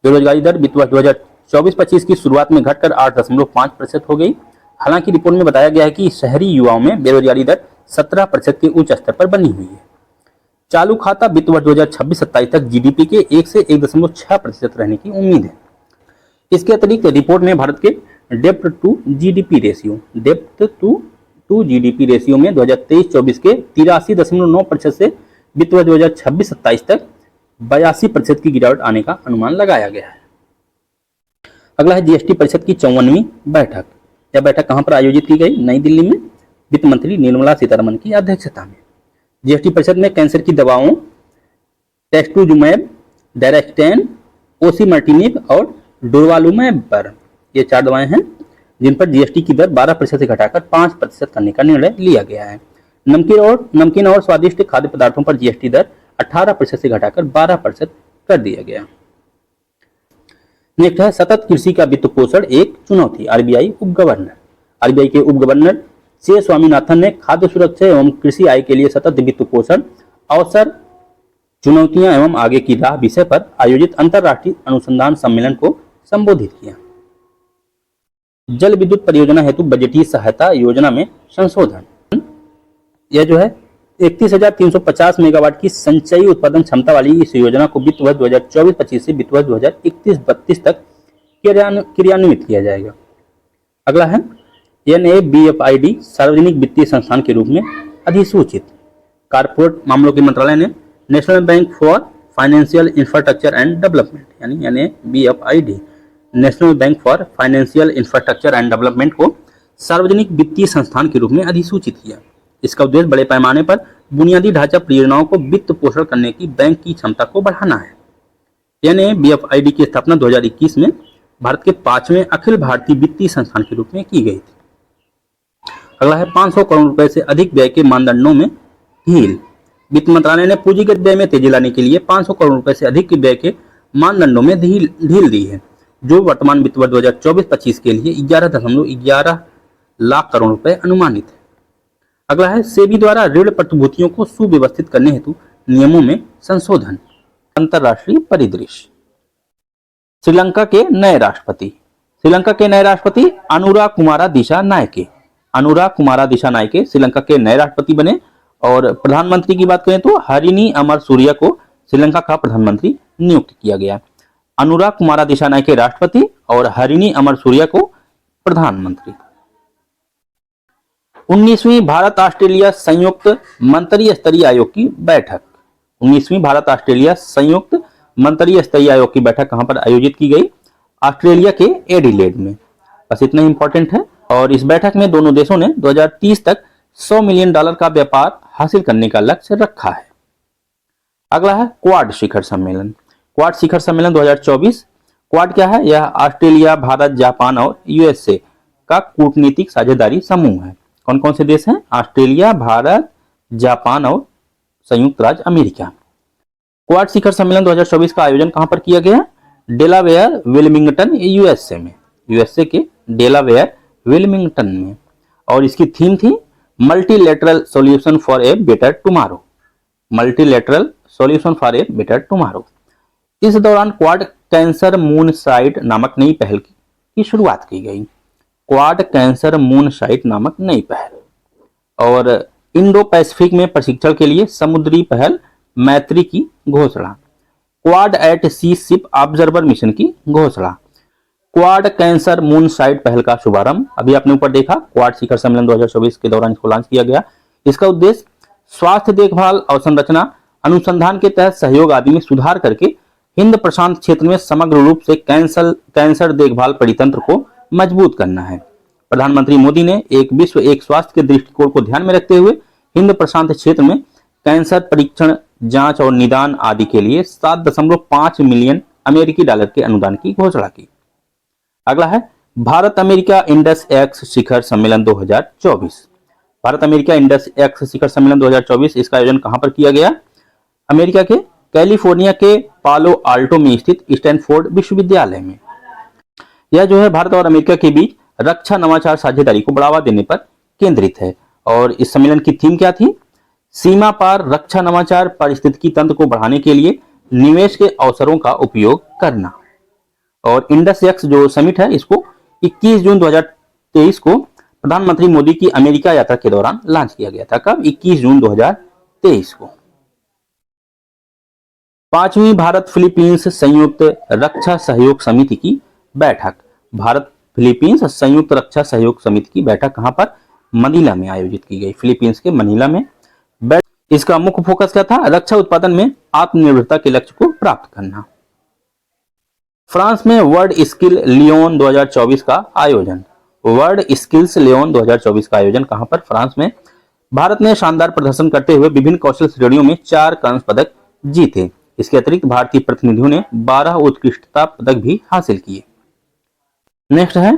[SPEAKER 1] बेरोजगारी दर वित्त वर्ष 2024-25 की शुरुआत में घटकर 8.5% हो गई। हालांकि रिपोर्ट में बताया गया है कि शहरी युवाओं में बेरोजगारी दर 17% के उच्च स्तर पर बनी हुई है। चालू खाता वित्त वर्ष 2026-27 तक जीडीपी के 1 से 1.6% रहने की उम्मीद है। इसके अतिरिक्त रिपोर्ट में भारत के डेप्ट टू जीडीपी रेशियो में 2023-24 के 83.9% से वित्त वर्ष 2026-27 तक 82% की गिरावट आने का अनुमान लगाया गया है। अगला है जीएसटी परिषद की 54वीं बैठक। यह बैठक कहां पर आयोजित की गई? नई दिल्ली में वित्त मंत्री निर्मला सीतारमण की अध्यक्षता में। जीएसटी परिषद में कैंसर की दवाओं टेस्टुजुमैब, डायरेक्टेन, ओसिमर्टिनिब और डुरवालुमैब पर ये 4 दवाएं हैं जिन पर जीएसटी की दर 12% से घटाकर 5% करने का निर्णय लिया गया है। नमकीन और स्वादिष्ट खाद्य पदार्थों पर जीएसटी दर 18% से घटाकर 12% कर दिया गया। नेक्स्ट है सतत कृषि का वित्त पोषण एक चुनौती। आरबीआई उप गवर्नर। आरबीआई के उप गवर्नर से स्वामीनाथन ने खाद्य सुरक्षा एवं कृषि आय के लिए सतत वित्त पोषण अवसर, चुनौतियां एवं आगे की राह विषय पर आयोजित अंतर्राष्ट्रीय अनुसंधान सम्मेलन को संबोधित किया। जल विद्युत परियोजना हेतु बजटीय सहायता योजना में संशोधन। यह जो है 31,350 मेगावाट की संचयी उत्पादन क्षमता वाली इस योजना को वित्त वर्ष 2024-25 से वित्त वर्ष 2031-32 तक क्रियान्वित किया जाएगा। अगला है NABFID सार्वजनिक वित्तीय संस्थान के रूप में अधिसूचित। कारपोरेट मामलों के मंत्रालय ने national bank for financial infrastructure and development यानी NABFID national bank for financial infrastructure and development को सार्वजनिक वित्तीय संस्थान के रूप में अधिसूचित किया। इसका उद्देश्य बड़े पैमाने पर बुनियादी ढांचा परियोजनाओं को वित्त पोषण करने की बैंक की क्षमता को बढ़ाना है। NABFID की स्थापना 2021 में भारत के 5वें अखिल भारतीय वित्तीय संस्थान के रूप में की गई थी। अगला है 500 करोड़ रुपए से अधिक व्यय के मानदंडों में ढील। वित्त मंत्रालय ने पूंजीगत व्यय में तेजी लाने के लिए 500 करोड़ रुपए से अधिक के व्यय के मानदंडों में ढील दी है, जो वर्तमान वित्त वर्ष 2024-25 के लिए 11.11 लाख करोड़ रुपए अनुमानित है। अगला है सेबी द्वारा ऋण प्रतिभूतियों को सुव्यवस्थित करने हेतु नियमों में संशोधन। अंतर्राष्ट्रीय परिदृश्य। श्रीलंका के नए राष्ट्रपति। श्रीलंका के नए राष्ट्रपति अनुरा कुमारा दिशानायके श्रीलंका के नए राष्ट्रपति बने। और प्रधानमंत्री की बात करें तो हरिनी अमर सूर्या को श्रीलंका का प्रधानमंत्री नियुक्त किया गया। अनुरा कुमारा दिशानायके राष्ट्रपति और हरिनी अमर सूर्या को प्रधानमंत्री। 19वीं भारत ऑस्ट्रेलिया संयुक्त मंत्रिस्तरीय स्तरीय आयोग की बैठक। 19वीं भारत ऑस्ट्रेलिया संयुक्त मंत्रिस्तरीय स्तरीय आयोग की बैठक कहां पर आयोजित की गई? ऑस्ट्रेलिया के एडिलेड में। बस इतना इंपॉर्टेंट है। और इस बैठक में दोनों देशों ने 2030 तक $100 मिलियन का व्यापार हासिल करने का लक्ष्य रखा है। अगला है क्वाड शिखर सम्मेलन। क्वाड शिखर सम्मेलन 2024। क्वाड क्या है? यह ऑस्ट्रेलिया, भारत, जापान और यूएसए का कूटनीतिक साझेदारी समूह है। कौन कौन से देश हैं? ऑस्ट्रेलिया, भारत, जापान और संयुक्त राज्य अमेरिका। क्वाड शिखर सम्मेलन 2024 का आयोजन कहां पर किया गया? डेलावेयर, विल्मिंगटन, यूएसए में। यूएसए के डेलावेयर, विल्मिंगटन में। और इसकी थीम थी multilateral solution for a better tomorrow. Multilateral solution for a better tomorrow. इस दौरान क्वाड कैंसर मून साइट नामक नई पहल की शुरुआत की गई। क्वाड कैंसर मून साइट नामक नई पहल। और इंडो पैसिफिक में प्रशिक्षण के लिए समुद्री पहल मैत्री की घोषणा। क्वाड एट सी शिप ऑब्जर्वर मिशन की घोषणा। क्वाड कैंसर मून साइट पहल का शुभारंभ अभी आपने ऊपर देखा, क्वाड शिखर सम्मेलन 2024 के दौरान इसको लॉन्च किया गया। इसका उद्देश्य स्वास्थ्य देखभाल, अवसंरचना, अनुसंधान के तहत सहयोग आदि में सुधार करके हिंद प्रशांत क्षेत्र में समग्र रूप से कैंसर देखभाल परितंत्र को मजबूत करना है। प्रधानमंत्री मोदी ने एक विश्व एक स्वास्थ्य के दृष्टिकोण को ध्यान में रखते हुए हिंद प्रशांत क्षेत्र में कैंसर परीक्षण, जांच और निदान आदि के लिए 7.5 मिलियन अमेरिकी डॉलर के अनुदान की घोषणा की। अगला है भारत अमेरिका इंडस एक्स शिखर सम्मेलन 2024। भारत अमेरिका इंडस एक्स शिखर सम्मेलन 2024 इसका आयोजन कहां पर किया गया? अमेरिका के कैलिफोर्निया के पालो आल्टो में स्थित स्टैनफोर्ड विश्वविद्यालय में। यह जो है भारत और अमेरिका के बीच रक्षा नवाचार साझेदारी को बढ़ावा देने पर केंद्रित है। और इस सम्मेलन की थीम क्या थी? सीमा पार रक्षा नवाचार पारिस्थितिकी तंत्र को बढ़ाने के लिए निवेश के अवसरों का उपयोग करना। और इंडस एक्स जो समिट है इसको 21 जून 2023 को प्रधानमंत्री मोदी की अमेरिका यात्रा के दौरान लॉन्च किया गया था। कब? 21 जून 2023 को। 5वीं भारत फिलीपींस संयुक्त रक्षा सहयोग समिति की बैठक। भारत फिलीपींस संयुक्त रक्षा सहयोग समिति की बैठक कहां पर? मनीला में आयोजित की गई, फिलीपींस के मनीला में। इसका मुख्य फोकस क्या था? रक्षा उत्पादन में आत्मनिर्भरता के लक्ष्य को प्राप्त करना। फ्रांस में वर्ल्ड स्किल लियोन 2024 का आयोजन। वर्ल्ड स्किल्स लियोन 2024 का आयोजन कहां पर? फ्रांस में। भारत ने शानदार प्रदर्शन करते हुए विभिन्न कौशल श्रेणियों में 4 कांस्य पदक जीते। इसके अतिरिक्त भारतीय प्रतिनिधियों ने 12 उत्कृष्टता पदक भी हासिल किए। नेक्स्ट है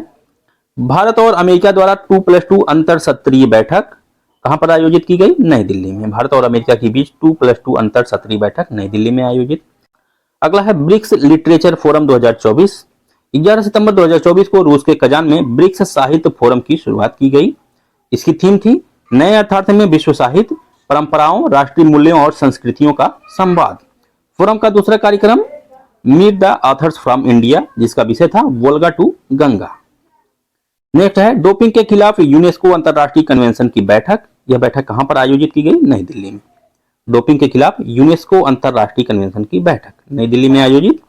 [SPEAKER 1] भारत और अमेरिका द्वारा 2+2 अंतर सत्रीय बैठक कहां पर आयोजित की गई? नई दिल्ली में। भारत और अमेरिका के बीच 2+2 अंतर सत्रीय बैठक नई दिल्ली में आयोजित। अगला है ब्रिक्स लिटरेचर फोरम 2024। 11 सितंबर 2024 को रूस के कजान में ब्रिक्स साहित्य फोरम की शुरुआत की गई। इसकी थीम थी नए अर्थार्थ में विश्व साहित्य, परंपराओं, राष्ट्रीय मूल्यों और संस्कृतियों का संवाद। फोरम का दूसरा कार्यक्रम meet the authors from India, जिसका विषय था वोल्गा टू गंगा। नेक्स्ट है डोपिंग के खिलाफ यूनेस्को अंतरराष्ट्रीय कन्वेंशन की बैठक। यह बैठक कहां पर आयोजित की गई? नई दिल्ली में। डोपिंग के खिलाफ यूनेस्को अंतरराष्ट्रीय कन्वेंशन की बैठक नई दिल्ली में आयोजित।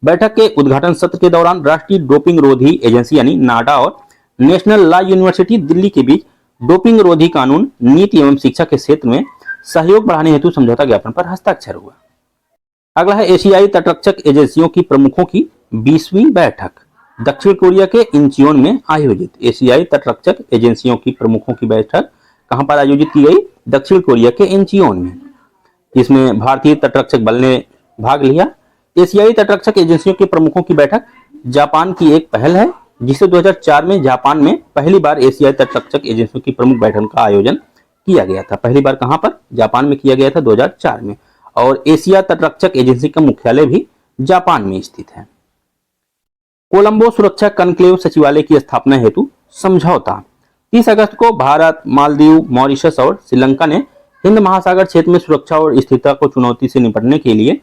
[SPEAKER 1] बैठक के उद्घाटन सत्र के दौरान राष्ट्रीय डोपिंग रोधी एजेंसी यानी नाडा और नेशनल लॉ यूनिवर्सिटी दिल्ली के बीच डोपिंग रोधी कानून, नीति एवं शिक्षा के क्षेत्र में सहयोग बढ़ाने हेतु समझौता ज्ञापन पर हस्ताक्षर हुआ। अगला है एशियाई तटरक्षक एजेंसियों की प्रमुखों की 20वीं बैठक। दक्षिण कोरिया के इंचियोन में आयोजित एशियाई तटरक्षक एजेंसियों की प्रमुखों की बैठक कहां पर आयोजित की गई? दक्षिण कोरिया के इंचियोन में। इसमें भारतीय तटरक्षक बल ने भाग लिया। एशियाई तटरक्षक एजेंसियों के प्रमुखों की बैठक जापान की एक पहल है, जिसे 2004 में जापान में पहली बार एशियाई तटरक्षक एजेंसियों की प्रमुख बैठक का आयोजन किया गया था। पहली बार कहां पर? जापान में किया गया था 2004 में। और एशिया तटरक्षक एजेंसी का मुख्यालय भी जापान में स्थित है। कोलंबो सुरक्षा कनक्लेव सचिवालय की स्थापना हेतु समझौता। 30 अगस्त को भारत, मालदीव, मॉरिशस और श्रीलंका ने हिंद महासागर क्षेत्र में सुरक्षा और स्थिरता को चुनौती से निपटने के लिए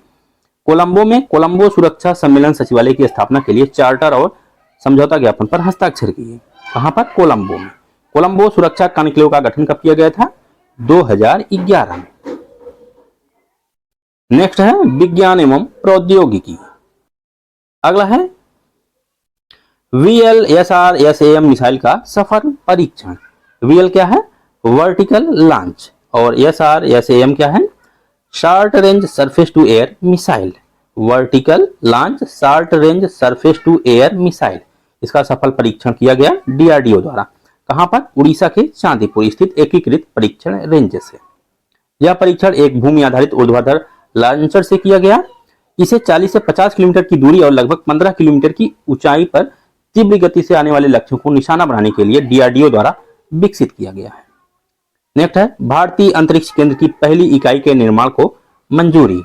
[SPEAKER 1] कोलंबो में कोलंबो सुरक्षा सम्मेलन सचिवालय की स्थापना के लिए चार्टर और समझौता ज्ञापन पर हस्ताक्षर किए। कहां पर? कोलंबो में। कोलंबो सुरक्षा कॉन्क्लेव का गठन कब किया गया था? 2011 में। नेक्स्ट है विज्ञान एवं प्रौद्योगिकी। अगला है VLSR-SAM मिसाइल का सफल परीक्षण। VL क्या है? Vertical launch. और SR-SAM क्या है? Short range surface to air missile. Vertical launch short range surface to air missile, इसका सफल परीक्षण किया गया DRDO द्वारा। कहां पर? उड़ीसा के चांदीपुर स्थित एकीकृत परीक्षण रेंज से। यह परीक्षण एक भूमि आधारित ऊर्ध्वाधर लॉन्चर से किया गया। इसे 40 से 50 किलोमीटर की दूरी और लगभग 15 किलोमीटर की ऊंचाई पर तीव्र गति से आने वाले लक्ष्यों को निशाना बनाने के लिए DRDO द्वारा विकसित किया गया है। नेक्स्ट है भारतीय अंतरिक्ष केंद्र की पहली इकाई के निर्माण को मंजूरी।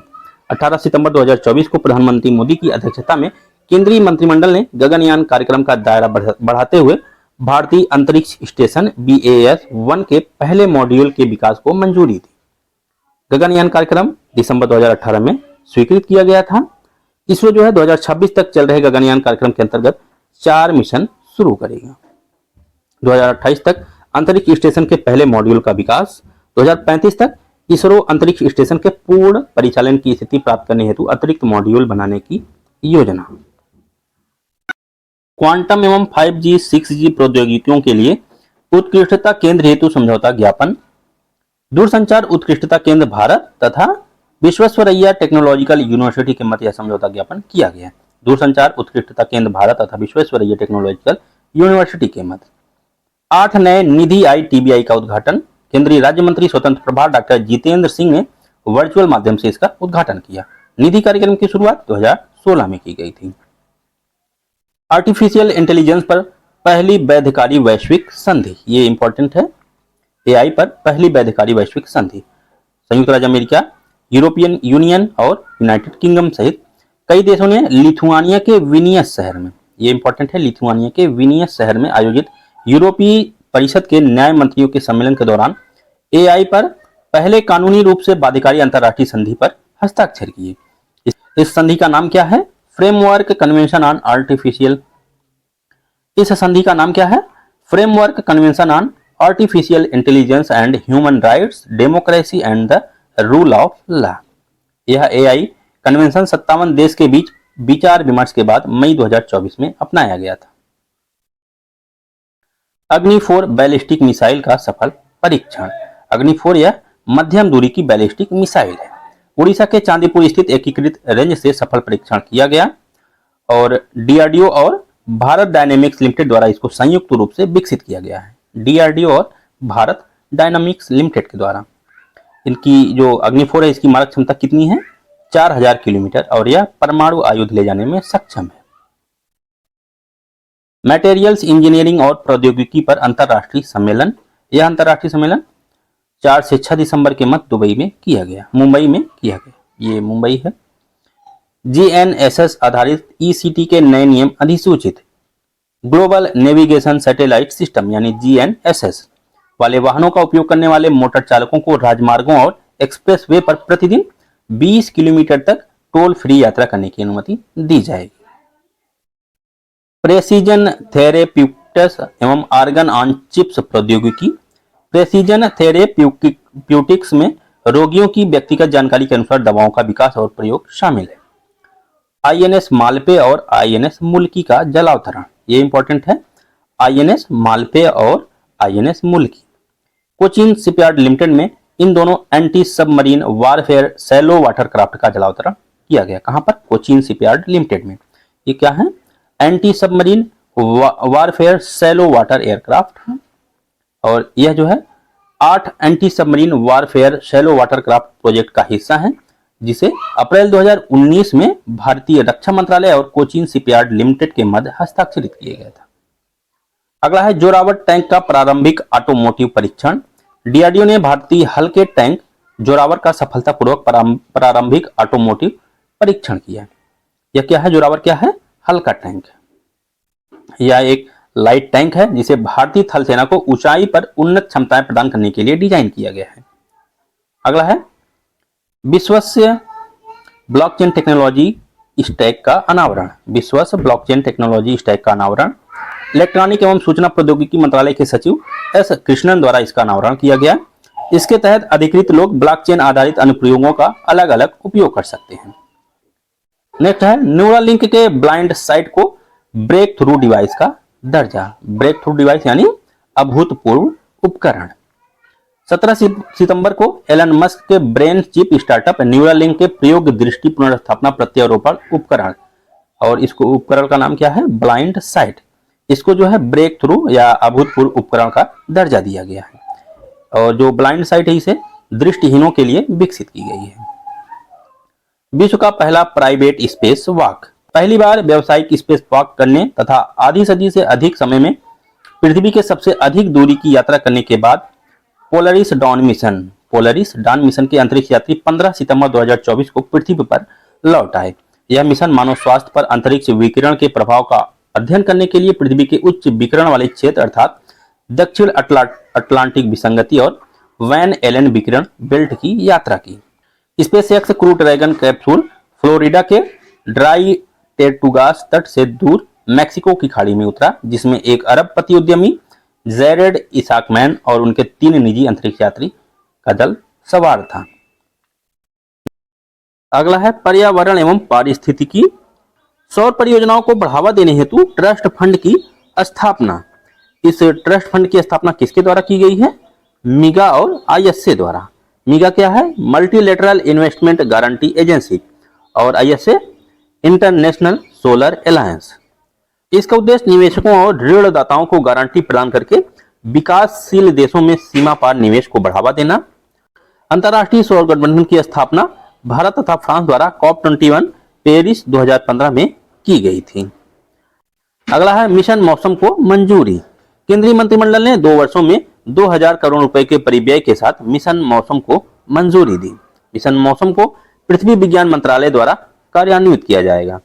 [SPEAKER 1] 18 सितंबर 2024 को प्रधानमंत्री मोदी की अध्यक्षता में केंद्रीय मंत्रिमंडल ने गगनयान कार्यक्रम का दायरा बढ़ाते हुए भारतीय अंतरिक्ष स्टेशन BAS-1 के पहले मॉड्यूल के विकास को मंजूरी दी। गगनयान कार्यक्रम दिसंबर 2018 में स्वीकृत किया गया था। इसरो जो है 2026 तक चल रहे गगनयान कार्यक्रम के अंतर्गत 4 मिशन शुरू करेगा। 2028 तक अंतरिक्ष स्टेशन के पहले मॉड्यूल का विकास। 2035 तक इसरो अंतरिक्ष स्टेशन के पूर्ण परिचालन की स्थिति प्राप्त करने हेतु अतिरिक्त मॉड्यूल बनाने की योजना। क्वांटम एवं 5G 6G प्रौद्योगिकियों के लिए उत्कृष्टता केंद्र हेतु समझौता ज्ञापन। दूरसंचार उत्कृष्टता केंद्र भारत तथा विश्वेश्वरैया टेक्नोलॉजिकल यूनिवर्सिटी के मध्य समझौता ज्ञापन किया गया है। दूरसंचार उत्कृष्टता केंद्र भारत तथा विश्वेश्वरैया टेक्नोलॉजिकल यूनिवर्सिटी के मध्य 8 नए निधि ITBI का उद्घाटन। केंद्रीय राज्य मंत्री स्वतंत्र प्रभार डॉक्टर जितेंद्र सिंह ने वर्चुअल माध्यम से इसका उद्घाटन किया। निधि कार्यक्रम की शुरुआत 2016 में की गई थी। आर्टिफिशियल इंटेलिजेंस पर पहली वैधकारी वैश्विक संधि, ये इंपॉर्टेंट है। AI पर पहली वैधकारी वैश्विक संधि संयुक्त राज्य अमेरिका, यूरोपियन यूनियन और यूनाइटेड किंगडम सहित कई देशों ने लिथुआनिया के विनियस शहर में, ये इंपॉर्टेंट है, लिथुआनिया के विनियस शहर में आयोजित यूरोपीय परिषद के न्याय मंत्रियों के सम्मेलन के दौरान AI पर पहले कानूनी रूप से बाध्यकारी अंतर्राष्ट्रीय संधि पर हस्ताक्षर किए। इस संधि का नाम क्या है? Framework convention on artificial. इस संधि का नाम क्या है? Framework convention on artificial intelligence and human rights, democracy and the rule of law. यह AI कन्वेंशन 57 देश के बीच विचार विमर्श के बाद मई 2024 में अपनाया गया था। अग्नि 4 बैलिस्टिक मिसाइल का सफल परीक्षण। अग्नि 4 यह मध्यम दूरी की बैलिस्टिक मिसाइल है। उड़ीसा के चांदीपुर स्थित एकीकृत रेंज से सफल परीक्षण किया गया और DRDO और भारत डायनेमिक्स लिमिटेड द्वारा इसको संयुक्त रूप से विकसित किया गया है। DRDO और भारत डायनामिक्स लिमिटेड के द्वारा। इनकी जो अग्नि 4 है इसकी मारक क्षमता कितनी है? 4000 किलोमीटर और यह परमाणु आयुध ले जाने में सक्षम है। मटेरियल्स इंजीनियरिंग और प्रौद्योगिकी पर अंतर्राष्ट्रीय सम्मेलन। यह अंतर्राष्ट्रीय सम्मेलन 4 से 6 दिसंबर के मध्य मुंबई में किया गया। ये मुंबई है। GNSS आधारित ECT के नए नियम अधिसूचित। ग्लोबल नेविगेशन सैटेलाइट सिस्टम यानी GNSS वाले वाहनों का उपयोग करने वाले मोटर चालकों को राजमार्गों और एक्सप्रेसवे पर प्रतिदिन 20 किलोमीटर तक टोल फ्री यात्रा करने की अनुमति दी जाएगी। प्रेसिजन थेरेप्यूटिक्स एवं आर्गन ऑन चिप्स प्रौद्योगिकी। प्रेसिजन थेरेप्यूटिक्स में रोगियों की व्यक्तिगत जानकारी के अनुसार दवाओं का विकास और प्रयोग शामिल है। INS मालपे और INS मुल्की का जलावतरण, ये इंपॉर्टेंट है। INS मालपे और INS मुल्की। कोचीन शिपयार्ड लिमिटेड में इन दोनों anti submarine warfare shallow water craft का जलावतरण किया गया। कहां पर? कोचीन शिपयार्ड लिमिटेड में। ये क्या है? Anti submarine warfare shallow water aircraft है और यह जो है 8 anti submarine warfare shallow water craft project का हिस्सा है, जिसे अप्रैल 2019 में भारतीय रक्षा मंत्रालय और कोचीन शिपयार्ड लिमिटेड के मध्य हस्ताक्षरित किया गया था। अगला है जोरावर टैंक का प्रारंभिक ऑटोमोटिव परीक्षण। DRDO ने भारतीय हल्के टैंक जोरावर का सफलतापूर्वक प्रारंभिक ऑटोमोटिव परीक्षण किया। यह क्या है? जोरावर क्या है? हल्का टैंक। यह एक लाइट टैंक है जिसे भारतीय थल सेना को ऊंचाई पर उन्नत क्षमताएं प्रदान करने के लिए डिजाइन किया गया है। अगला है विश्वस्य ब्लॉकचेन टेक्नोलॉजी स्टैक का अनावरण। विश्वस्य ब्लॉकचेन टेक्नोलॉजी स्टैक का अनावरण इलेक्ट्रॉनिक एवं सूचना प्रौद्योगिकी मंत्रालय के सचिव S कृष्णन द्वारा इसका अनावरण किया गया। इसके तहत अधिकृत लोग ब्लॉकचेन आधारित अनुप्रयोगों का अलग अलग उपयोग कर सकते हैं। नेक्स्ट है न्यूरालिंक के ब्लाइंड साइट को ब्रेक थ्रू डिवाइस का दर्जा। ब्रेक थ्रू डिवाइस यानी अभूतपूर्व उपकरण। 17 सितंबर को एलन मस्क के ब्रेन चिप स्टार्टअप न्यूरालिंक के प्रयोग दृष्टि पुनर्स्थापना प्रत्यारोपण उपकरण, और इसको उपकरण का नाम क्या है? Blind site. इसको जो है ब्रेक थ्रू या अभूतपूर्व उपकरण का दर्जा दिया गया है और जो ब्लाइंड साइट है इसे दृष्टिहीनों के लिए विकसित की गई है। विश्व का पहला प्राइवेट स्पेस वॉक। पहली बार व्यावसायिक स्पेस वॉक करने तथा आधी सदी से अधिक समय में पृथ्वी के सबसे अधिक दूरी की यात्रा करने के बाद पोलरिस डॉन मिशन के अंतरिक्ष यात्री 15 सितंबर 2024 को पृथ्वी पर लौट आए। यह मिशन मानव स्वास्थ्य पर अंतरिक्ष विकिरण के प्रभाव का अध्ययन करने के लिए पृथ्वी के उच्च विकिरण वाले क्षेत्र अर्थात दक्षिण अटलांटिक विसंगति और वैन एलन विकिरण बेल्ट की यात्रा की। SpaceX crew dragon capsule Florida के ड्राई टेटुगास तट से दूर मैक्सिको की खाड़ी में उतरा, जिसमें एक अरबपति उद्यमी जेरेड इसाकमैन और उनके 3 निजी अंतरिक्ष यात्री का दल सवार था। अगला है पर्यावरण एवं पारिस्थितिकी। सौर परियोजनाओं को बढ़ावा देने हेतु ट्रस्ट फंड की स्थापना। इस ट्रस्ट फंड की स्थापना किसके द्वारा की गई है? मीगा और आईएसए द्वारा। मीगा क्या है? मल्टीलेटरल इन्वेस्टमेंट गारंटी एजेंसी, और आईएसए इंटरनेशनल सोलर अलायंस। इसका उद्देश्य निवेशकों और ऋणदाताओं को गारंटी प्रदान करके विकासशील देशों में सीमा पार निवेश को बढ़ावा देना। अंतर्राष्ट्रीय सौर गठबंधन की स्थापना भारत तथा फ्रांस द्वारा COP21 पेरिस 2015 में की गई थी। अगला है मिशन मौसम को मंजूरी। केंद्रीय मंत्रिमंडल ने 2 वर्षों में 2000 करोड़ रुपए के परिव्यय के साथ मिशन मौसम को मंजूरी दी। मिशन मौसम को पृथ्वी विज्ञान मंत्रालय द्वारा कार्यान्वित किया जाएगा।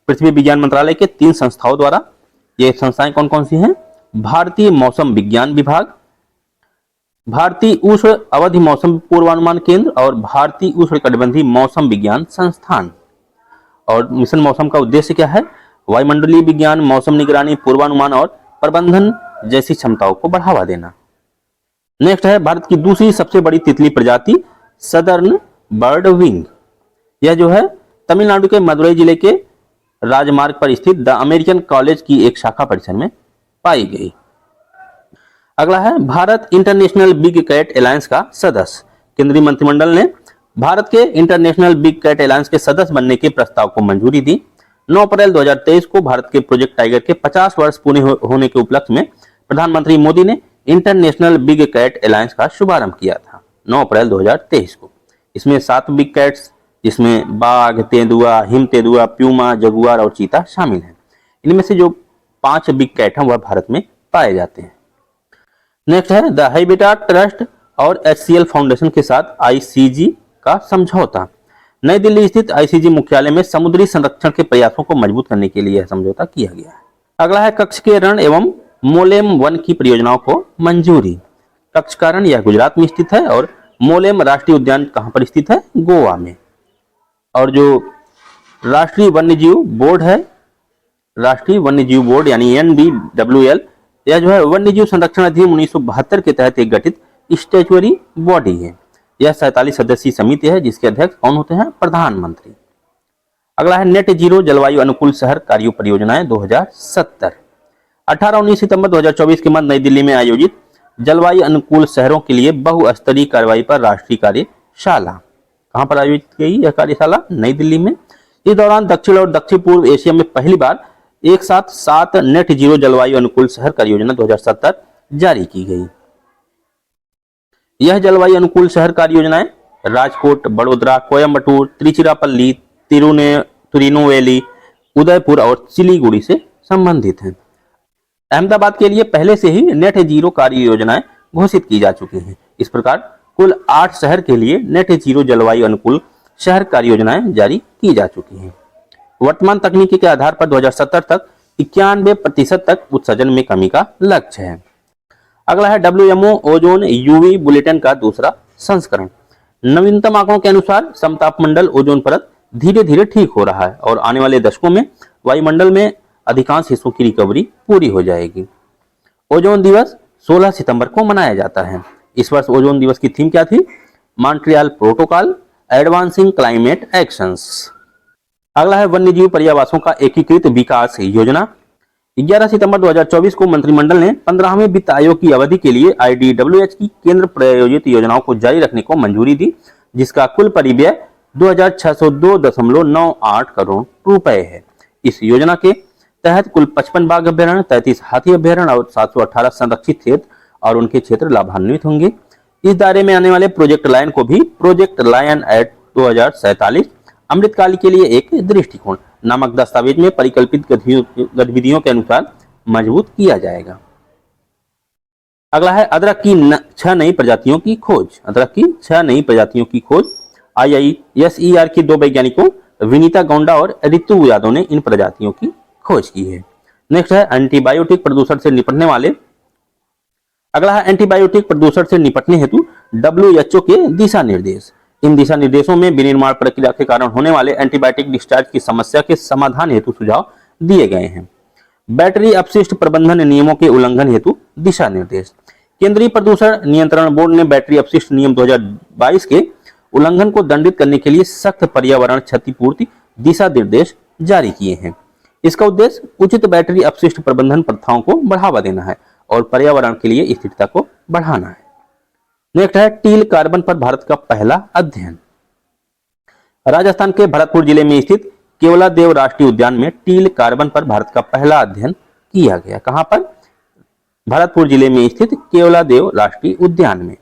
[SPEAKER 1] पृथ्वी विज्ञान मंत्रालय के 3 संस्थाओं द्वारा। ये संस्थाएं कौन कौन सी हैं? भारतीय मौसम विज्ञान विभाग, भारतीय उष्ण अवधि मौसम पूर्वानुमान केंद्र और भारतीय उष्णकटिबंधीय मौसम विज्ञान संस्थान। और मिशन मौसम का उद्देश्य क्या है? वायुमंडलीय विज्ञान, मौसम निगरानी, पूर्वानुमान और प्रबंधन जैसी क्षमताओं को बढ़ावा देना। नेक्स्ट है भारत की दूसरी सबसे बड़ी तितली प्रजाति सदर्न बर्ड विंग। यह जो है तमिलनाडु के मदुरई जिले के राजमार्ग पर स्थित द अमेरिकन कॉलेज की एक शाखा परिसर में पाई गई। अगला है Bharat international big cat alliance का सदस्य। केंद्रीय मंत्रिमंडल ने भारत के इंटरनेशनल बिग कैट अलायंस के सदस्य बनने के प्रस्ताव को मंजूरी दी। 9 अप्रैल 2023 को भारत के प्रोजेक्ट टाइगर के 50 वर्ष पूरे होने के उपलक्ष्य में प्रधानमंत्री मोदी ने इंटरनेशनल बिग कैट अलायंस का शुभारंभ किया था 9 अप्रैल 2023 को। इसमें 7 बिग कैट्स, जिसमें बाघ, तेंदुआ, हिम तेंदुआ, प्यूमा, जगुआर और चीता शामिल हैं। इनमें से जो 5 बिग कैट हैं वह भारत में पाए जाते हैं। नेक्स्ट है द हैबिटाट ट्रस्ट और HCL फाउंडेशन के साथ ICG का समझौता। नई दिल्ली स्थित ICG मुख्यालय में समुद्री संरक्षण के प्रयासों को मजबूत करने के लिए यह समझौता किया गया है। अगला है कच्छ के रण एवं मोलेम वन की परियोजनाओं को मंजूरी। कच्छ का रण यह गुजरात में स्थित है और मोलेम राष्ट्रीय उद्यान कहां पर स्थित है? गोवा में। और जो राष्ट्रीय वन्यजीव बोर्ड है, राष्ट्रीय वन्यजीव बोर्ड यानी NBWL, यह जो है वन्यजीव संरक्षण अधिनियम 1972 के तहत एक गठित स्टैट्यूटरी बॉडी है। यह 47 सदस्यीय समिति है जिसके अध्यक्ष कौन होते हैं? प्रधानमंत्री। अगला है नेट जीरो जलवायु अनुकूल शहर कार्य परियोजनाएं 2070। 18-19 सितंबर 2024 के मध्य नई दिल्ली में आयोजित जलवायु अनुकूल शहरों के लिए बहुस्तरीय कार्रवाई पर राष्ट्रीय कार्यशाला। कहां पर आयोजित की गई यह कार्यशाला? नई दिल्ली में। इस दौरान दक्षिण और दक्षिण पूर्व एशिया में पहली बार एक साथ 7 नेट जीरो जलवायु अनुकूल शहर कार्य योजना 2070 जारी की गई। यह जलवायु अनुकूल शहर कार्य योजनाएं राजकोट, बड़ोदरा, कोयम्बटूर, त्रिचिरापल्ली, तिरुनेलवेली, उदयपुर और सिलीगुड़ी से संबंधित हैं। अहमदाबाद के लिए पहले से ही नेट जीरो कार्य योजनाएं घोषित की जा चुकी हैं। इस प्रकार कुल 8 शहर के लिए नेट जीरो जलवायु अनुकूल शहर कार्य योजनाएं जारी की जा चुकी हैं। वर्तमान तकनीकी के आधार पर 2070 तक 91% तक उत्सर्जन में कमी का लक्ष्य है। अगला है WMO ओजोन UV बुलेटिन का दूसरा संस्करण। नवीनतम आंकड़ों के अनुसार समतापमंडल ओजोन परत धीरे धीरे ठीक हो रहा है और आने वाले दशकों में वायुमंडल में अधिकांश हिस्सों की रिकवरी पूरी हो जाएगी। ओजोन दिवस 16 सितंबर को मनाया जाता है। इस वर्ष ओजोन दिवस की थीम क्या थी? Montreal protocol advancing climate actions. अगला है वन्यजीव पर्यावासों का एकीकृत विकास योजना। 11 सितंबर 2024 को मंत्रिमंडल ने 15वें वित्त आयोग की अवधि के लिए IDWH की केंद्र प्रायोजित योजनाओं को जारी रखने को मंजूरी दी, जिसका कुल परिव्यय 2602.98 करोड़ रुपए है। इस योजना के तहत कुल 55 बाघ अभ्यारण्य, 33 हाथी अभ्यारण्य और 718 संरक्षित क्षेत्र और उनके क्षेत्र लाभान्वित होंगे। इस दायरे में आने वाले प्रोजेक्ट लायन को भी प्रोजेक्ट लायन एक्ट 2047 अमृतकाल के लिए एक दृष्टिकोण नामक दस्तावेज में परिकल्पित गतिविधियों के अनुसार मजबूत किया जाएगा। अगला है अदरक की 6 नई प्रजातियों की खोज। अदरक की 6 नई प्रजातियों की खोज IISER की 2 वैज्ञानिकों विनीता गौंडा और ऋतु यादव ने इन प्रजातियों की खोज की है। नेक्स्ट है एंटीबायोटिक प्रदूषण से निपटने वाले। अगला है एंटीबायोटिक प्रदूषण से निपटने हेतु WHO के दिशा निर्देश। इन दिशा निर्देशों में विनिर्माण प्रक्रिया के कारण होने वाले एंटीबायोटिक डिस्चार्ज की समस्या के समाधान हेतु सुझाव दिए गए हैं। बैटरी अपशिष्ट प्रबंधन नियमों के उल्लंघन हेतु दिशा निर्देश। केंद्रीय प्रदूषण नियंत्रण बोर्ड ने बैटरी अपशिष्ट नियम 2022 के उल्लंघन को दंडित करने के लिए सख्त पर्यावरण क्षतिपूर्ति दिशा निर्देश जारी किए हैं। इसका उद्देश्य उचित बैटरी अपशिष्ट प्रबंधन प्रथाओं को बढ़ावा देना है और पर्यावरण के लिए स्थिरता को बढ़ाना है। नेक्स्ट है टील कार्बन पर भारत का पहला अध्ययन। राजस्थान के भरतपुर जिले में स्थित केवलादेव राष्ट्रीय उद्यान में टील कार्बन पर भारत का पहला अध्ययन किया गया। कहां पर? भरतपुर जिले में स्थित केवलादेव राष्ट्रीय उद्यान में।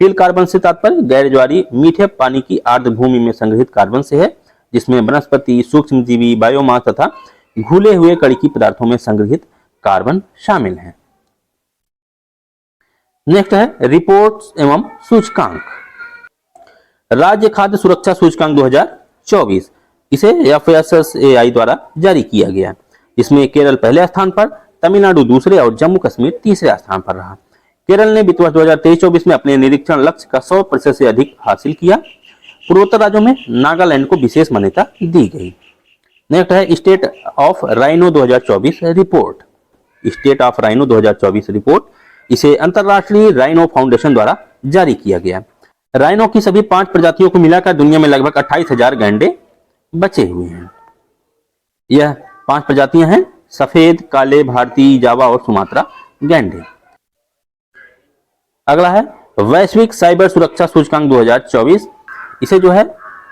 [SPEAKER 1] टील कार्बन से तात्पर्य गैर ज्वारीय मीठे पानी की आर्द्र भूमि में संग्रहित कार्बन से है, जिसमें वनस्पति, सूक्ष्मजीवी, बायोमास तथा घुले हुए कणिकीय पदार्थों में संग्रहित कार्बन शामिल है। नेक्स्ट है रिपोर्ट्स एवं सूचकांक। राज्य खाद्य सुरक्षा सूचकांक 2024, इसे FSSAI द्वारा जारी किया गया। इसमें केरल पहले स्थान पर, तमिलनाडु दूसरे और जम्मू कश्मीर तीसरे स्थान पर रहा। केरल ने वित्त वर्ष 2023-24 में अपने निरीक्षण लक्ष्य का 100% से अधिक हासिल किया। पूर्वोत्तर राज्यों में नागालैंड को विशेष मान्यता दी गई। नेक्स्ट है state of rhino 2024 report. State of rhino 2024 report, इसे अंतरराष्ट्रीय राइनो फाउंडेशन द्वारा जारी किया गया। राइनो की सभी 5 प्रजातियों को मिलाकर दुनिया में लगभग 28,000 गैंडे बचे हुए हैं। यह 5 प्रजातियां हैं: सफेद, काले, भारतीय, जावा और सुमात्रा गैंडे। अगला है वैश्विक साइबर सुरक्षा सूचकांक 2024, इसे जो है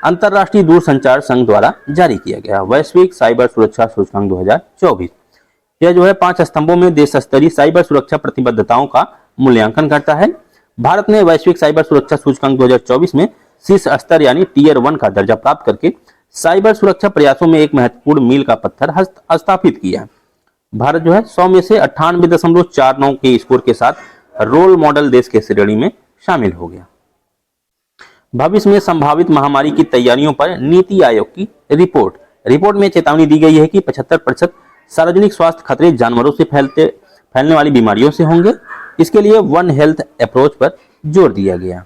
[SPEAKER 1] अंतरराष्ट्रीय दूरसंचार संघ द्वारा जारी किया गया। वैश्विक साइबर सुरक्षा सूचकांक 2024, यह जो है 5 स्तंभों में देश स्तरीय साइबर सुरक्षा प्रतिबद्धताओं का मूल्यांकन करता है। भारत ने वैश्विक साइबर सुरक्षा सूचकांक 2024 में शीर्ष स्तर यानी टियर 1 का दर्जा प्राप्त करके साइबर सुरक्षा प्रयासों में एक महत्वपूर्ण मील का पत्थर स्थापित किया। भारत जो है 100 में से 98.49 के स्कोर के साथ रोल मॉडल देश के श्रेणी में शामिल हो गया। भविष्य में संभावित महामारी की तैयारियों पर नीति आयोग की रिपोर्ट में चेतावनी दी गई है कि 75% सार्वजनिक स्वास्थ्य खतरे जानवरों से फैलने वाली बीमारियों से होंगे। इसके लिए वन हेल्थ अप्रोच पर जोर दिया गया।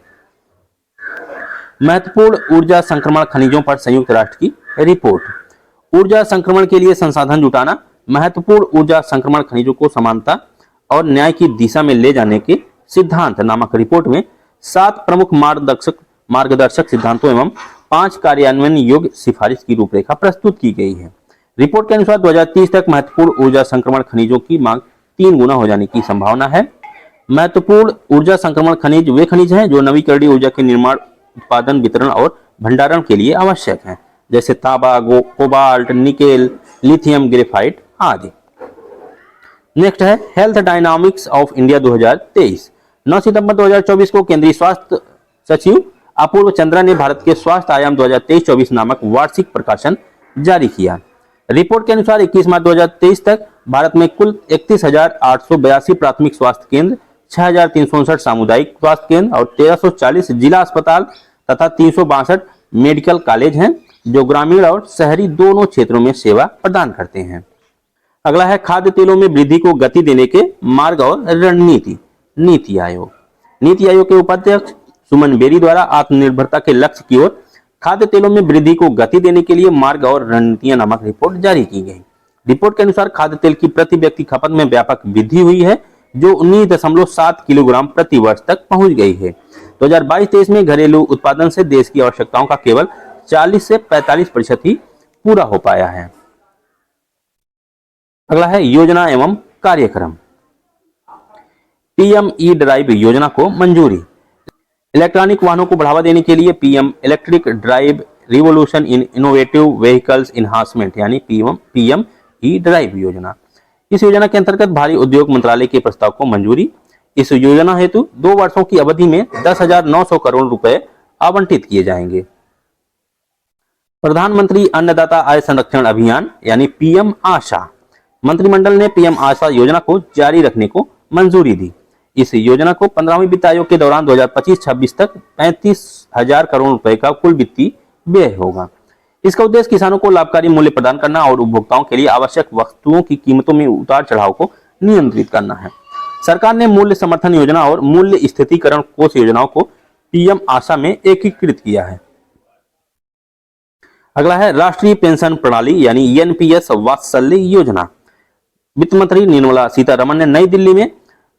[SPEAKER 1] महत्वपूर्ण ऊर्जा संक्रमण खनिजों पर संयुक्त राष्ट्र की रिपोर्ट। ऊर्जा संक्रमण के लिए संसाधन जुटाना, महत्वपूर्ण ऊर्जा संक्रमण खनिजों को समानता और न्याय की दिशा में ले जाने के सिद्धांत नामक रिपोर्ट में 7 प्रमुख मार्गदर्शक सिद्धांतों एवं 5 कार्यान्वयन योग्य सिफारिश की रूपरेखा प्रस्तुत की गई है। रिपोर्ट के अनुसार 2030 तक महत्वपूर्ण ऊर्जा संक्रमण खनिजों की मांग 3 गुना हो जाने की संभावना है। महत्वपूर्ण ऊर्जा संक्रमण खनिज वे खनिज हैं जो नवीकरणीय ऊर्जा के निर्माण, उत्पादन, वितरण और भंडारण के लिए आवश्यक हैं, जैसे तांबा, कोबाल्ट, निकेल, लिथियम, ग्रेफाइट आदि। नेक्स्ट है हेल्थ डायनामिक्स ऑफ इंडिया 2023। 9 सितंबर 2024 को केंद्रीय स्वास्थ्य सचिव अपूर्व चंद्रा ने भारत के स्वास्थ्य आयाम 2023-24 नामक वार्षिक प्रकाशन जारी किया। रिपोर्ट के अनुसार 21 मार्च 2023 तक भारत में कुल 31,882 प्राथमिक स्वास्थ्य केंद्र, 6,359 सामुदायिक स्वास्थ्य केंद्र और 1,340 जिला अस्पताल तथा 362 मेडिकल कॉलेज हैं, जो ग्रामीण और शहरी दोनों क्षेत्रों में सेवा प्रदान करते हैं। अगला है खाद्य तेलों में वृद्धि को गति देने के मार्ग और रणनीति। नीति आयोग के उपाध्यक्ष सुमन बेरी द्वारा आत्मनिर्भरता के लक्ष्य की ओर खाद्य तेलों में वृद्धि को गति देने के लिए मार्ग और रणनीतियां नामक रिपोर्ट जारी की गई। रिपोर्ट के अनुसार खाद्य तेल की प्रति व्यक्ति खपत में व्यापक वृद्धि हुई है, जो 19.7 किलोग्राम प्रति वर्ष तक पहुंच गई है। 2022-23 में घरेलू उत्पादन से देश की आवश्यकताओं का केवल 40 से 45% ही पूरा हो पाया है। अगला है योजना एवं कार्यक्रम। पीएम ई ड्राइव योजना को मंजूरी। इलेक्ट्रॉनिक वाहनों को बढ़ावा देने के लिए PM electric drive revolution in innovative vehicles enhancement यानी पीएम ई ड्राइव योजना। इस योजना के अंतर्गत भारी उद्योग मंत्रालय के प्रस्ताव को मंजूरी। इस योजना हेतु 2 वर्षों की अवधि में 10,900 करोड़ रुपए आवंटित किए जाएंगे। प्रधानमंत्री अन्नदाता आय संरक्षण अभियान यानी पीएम आशा। मंत्रिमंडल ने पीएम आशा योजना को जारी रखने को मंजूरी दी। इस योजना को 15वें वित्त आयोग के दौरान 2025-26 तक 35,000 करोड़ रुपए का कुल वित्तीय व्यय होगा। इसका उद्देश्य किसानों को लाभकारी मूल्य प्रदान करना और उपभोक्ताओं के लिए आवश्यक वस्तुओं की कीमतों में उतार चढ़ाव को नियंत्रित करना है। सरकार ने मूल्य समर्थन योजना और मूल्य स्थितीकरण कोष योजनाओं को पीएम आशा में एकीकृत किया है। अगला है राष्ट्रीय पेंशन प्रणाली यानी एनपीएस वात्सल्य योजना। वित्त मंत्री निर्मला सीतारमण ने नई दिल्ली में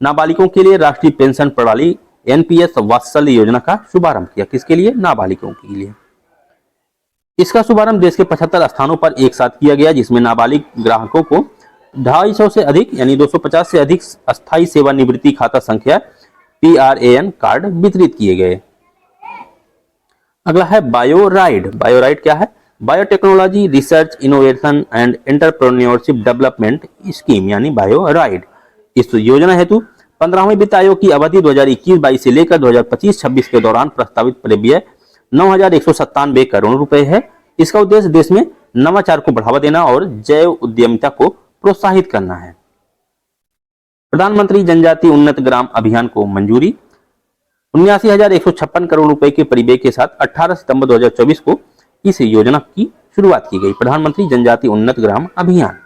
[SPEAKER 1] नाबालिगों के लिए राष्ट्रीय पेंशन प्रणाली एनपीएस वात्सल्य योजना का शुभारंभ किया। किसके लिए? नाबालिगों के लिए। इसका शुभारंभ देश के 75 स्थानों पर एक साथ किया गया, जिसमें नाबालिग ग्राहकों को 250 से अधिक यानी 250 से अधिक अस्थायी सेवानिवृत्ति खाता संख्या पीआरएएन कार्ड वितरित किए गए। अगला है बायोराइड। बायोराइड क्या है? Biotechnology research innovation and entrepreneurship development scheme यानी बायोराइड। इस योजना हेतु 15वें वित्त आयोग की अवधि 2021-22 से लेकर 2025-26 के दौरान प्रस्तावित परिव्यय 9,197 करोड़ रुपए है। इसका उद्देश्य देश में नवाचार को बढ़ावा देना और जैव उद्यमिता को प्रोत्साहित करना है। प्रधानमंत्री जनजातीय उन्नत ग्राम अभियान को मंजूरी। 79,156 करोड़ रुपए के परिव्यय के साथ 18 सितंबर 2024 को इस योजना की शुरुआत की गई। प्रधानमंत्री जनजातीय उन्नत ग्राम अभियान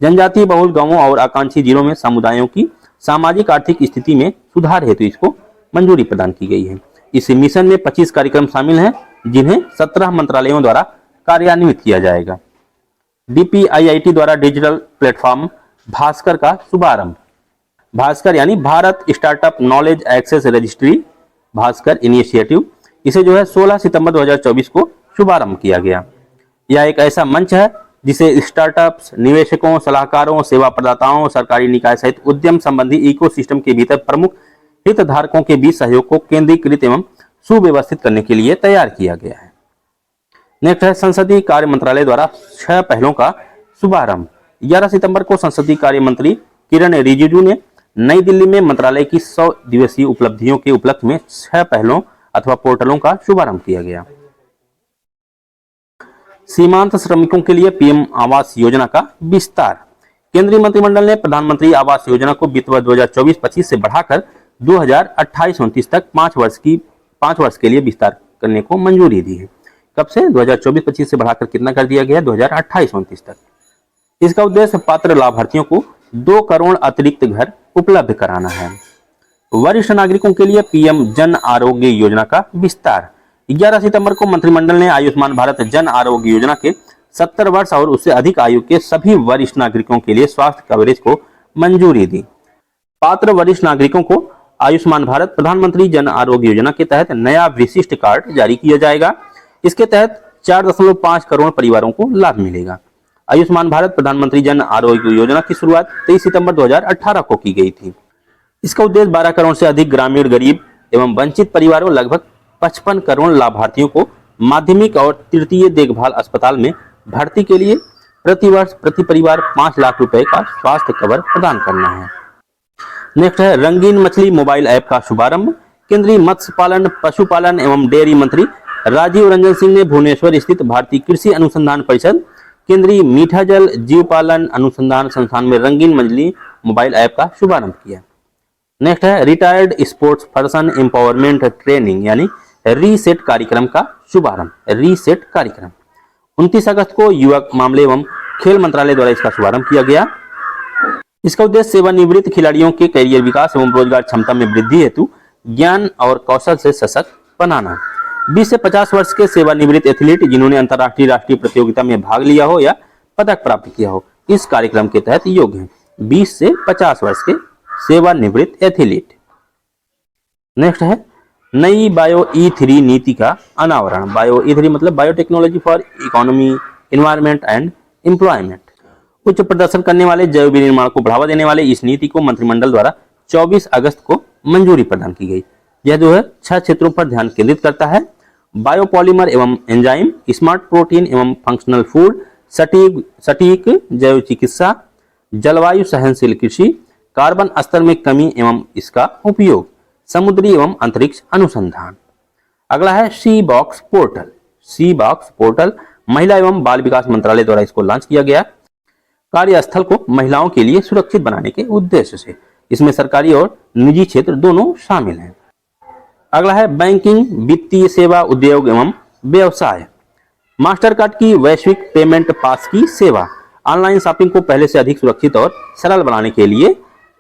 [SPEAKER 1] जनजातीय बहुल गांवों और आकांक्षी जिलों में समुदायों की सामाजिक आर्थिक स्थिति में सुधार हेतु इसको मंजूरी प्रदान की गई है। इस मिशन में 25 कार्यक्रम शामिल हैं, जिन्हें 17 मंत्रालयों द्वारा कार्यान्वित किया जाएगा। डीपीआईआईटी द्वारा डिजिटल प्लेटफॉर्म भास्कर का शुभारंभ। भास्कर यानी Bharat startup knowledge access registry Bhaskar initiative, इसे जो है 16 सितंबर 2024 को शुभारंभ किया गया। यह एक ऐसा मंच है जिसे स्टार्टअप्स, निवेशकों, सलाहकारों, सेवा प्रदाताओं, सरकारी निकाय सहित उद्यम संबंधी इकोसिस्टम के भीतर प्रमुख हितधारकों के बीच सहयोग को केंद्रीकृत एवं सुव्यवस्थित करने के लिए तैयार किया गया है। नेक्स्ट है संसदीय कार्य मंत्रालय द्वारा 6 पहलों का शुभारंभ। 11 सितंबर को संसदीय कार्य मंत्री किरण रिजिजू ने नई दिल्ली में मंत्रालय की 100 दिवसीय उपलब्धियों के उपलक्ष्य में 6 पहलों अथवा पोर्टलों का शुभारंभ किया गया। सीमांत श्रमिकों के लिए पीएम आवास योजना का विस्तार। केंद्रीय मंत्रिमंडल ने प्रधानमंत्री आवास योजना को वित्त वर्ष 2024-25 से बढ़ाकर 2028-29 तक 5 वर्ष के लिए विस्तार करने को मंजूरी दी है। कब से? 2024-25 से बढ़ाकर कितना कर दिया गया? 2028-29 तक। इसका उद्देश्य पात्र लाभार्थियों को 2 करोड़ अतिरिक्त घर उपलब्ध कराना है। वरिष्ठ नागरिकों के लिए पीएम जन आरोग्य योजना का विस्तार। 11 सितंबर को मंत्रिमंडल ने आयुष्मान भारत जन आरोग्य योजना के 70 वर्ष और उससे अधिक आयु के सभी वरिष्ठ नागरिकों के लिए स्वास्थ्य कवरेज को मंजूरी दी। पात्र वरिष्ठ नागरिकों को आयुष्मान भारत प्रधानमंत्री जन आरोग्य योजना के तहत नया विशिष्ट कार्ड जारी किया जाएगा। इसके तहत 4.5 करोड़ परिवारों को लाभ मिलेगा। आयुष्मान भारत प्रधानमंत्री जन आरोग्य योजना की शुरुआत 23 सितंबर 2018 को की गई थी। इसका उद्देश्य 12 करोड़ से अधिक ग्रामीण गरीब एवं वंचित परिवारों लगभग 55 करोड़ लाभार्थियों को माध्यमिक और तृतीय देखभाल अस्पताल में भर्ती के लिए प्रतिवर्ष प्रति परिवार 5 लाख रुपए का स्वास्थ्य कवर प्रदान करना है। नेक्स्ट है रंगीन मछली मोबाइल ऐप का शुभारंभ। केंद्रीय मत्स्य पालन, पशुपालन एवं डेयरी मंत्री राजीव रंजन सिंह ने भुवनेश्वर स्थित भारतीय कृषि अनुसंधान परिषद, केंद्रीय मीठा जल जीव पालन अनुसंधान संस्थान में रंगीन मछली मोबाइल ऐप का शुभारंभ किया। नेक्स्ट है retired sports person empowerment training यानी रीसेट कार्यक्रम का शुभारंभ। रीसेट कार्यक्रम 29 अगस्त को युवक मामले एवं खेल मंत्रालय द्वारा इसका शुभारंभ किया गया। इसका उद्देश्य सेवानिवृत्त खिलाड़ियों के करियर विकास एवं रोजगार क्षमता में वृद्धि हेतु ज्ञान और कौशल से सशक्त बनाना। 20 से 50 वर्ष के सेवानिवृत्त एथलीट जिन्होंने अंतर्राष्ट्रीय राष्ट्रीय प्रतियोगिता में भाग लिया हो या पदक प्राप्त किया हो, इस कार्यक्रम के तहत योग्य हैं। 20 से 50 वर्ष के सेवानिवृत्त एथलीट। नेक्स्ट है नई बायो E3 नीति का अनावरण। बायो E3 मतलब biotechnology for economy, environment and employment. उच्च प्रदर्शन करने वाले जैव विनिर्माण को बढ़ावा देने वाले इस नीति को मंत्रिमंडल द्वारा 24 अगस्त को मंजूरी प्रदान की गई। यह जो है 6 क्षेत्रों पर ध्यान केंद्रित करता है। बायोपॉलीमर एवं एंजाइम, स्मार्ट प्रोटीन एवं फंक्शनल फूड, सटीक जैव चिकित्सा, जलवायु सहनशील कृषि, कार्बन स्तर में कमी एवं इसका उपयोग, समुद्री एवं अंतरिक्ष अनुसंधान। अगला है सी बॉक्स पोर्टल। सी बॉक्स पोर्टल महिला एवं बाल विकास मंत्रालय द्वारा इसको लॉन्च किया गया। कार्यस्थल को महिलाओं के लिए सुरक्षित बनाने के उद्देश्य से इसमें सरकारी और निजी क्षेत्र दोनों शामिल हैं। अगला है बैंकिंग, वित्तीय सेवा, उद्योग एवं व्यवसाय। मास्टर कार्ड की वैश्विक पेमेंट पास की सेवा। ऑनलाइन शॉपिंग को पहले से अधिक सुरक्षित और सरल बनाने के लिए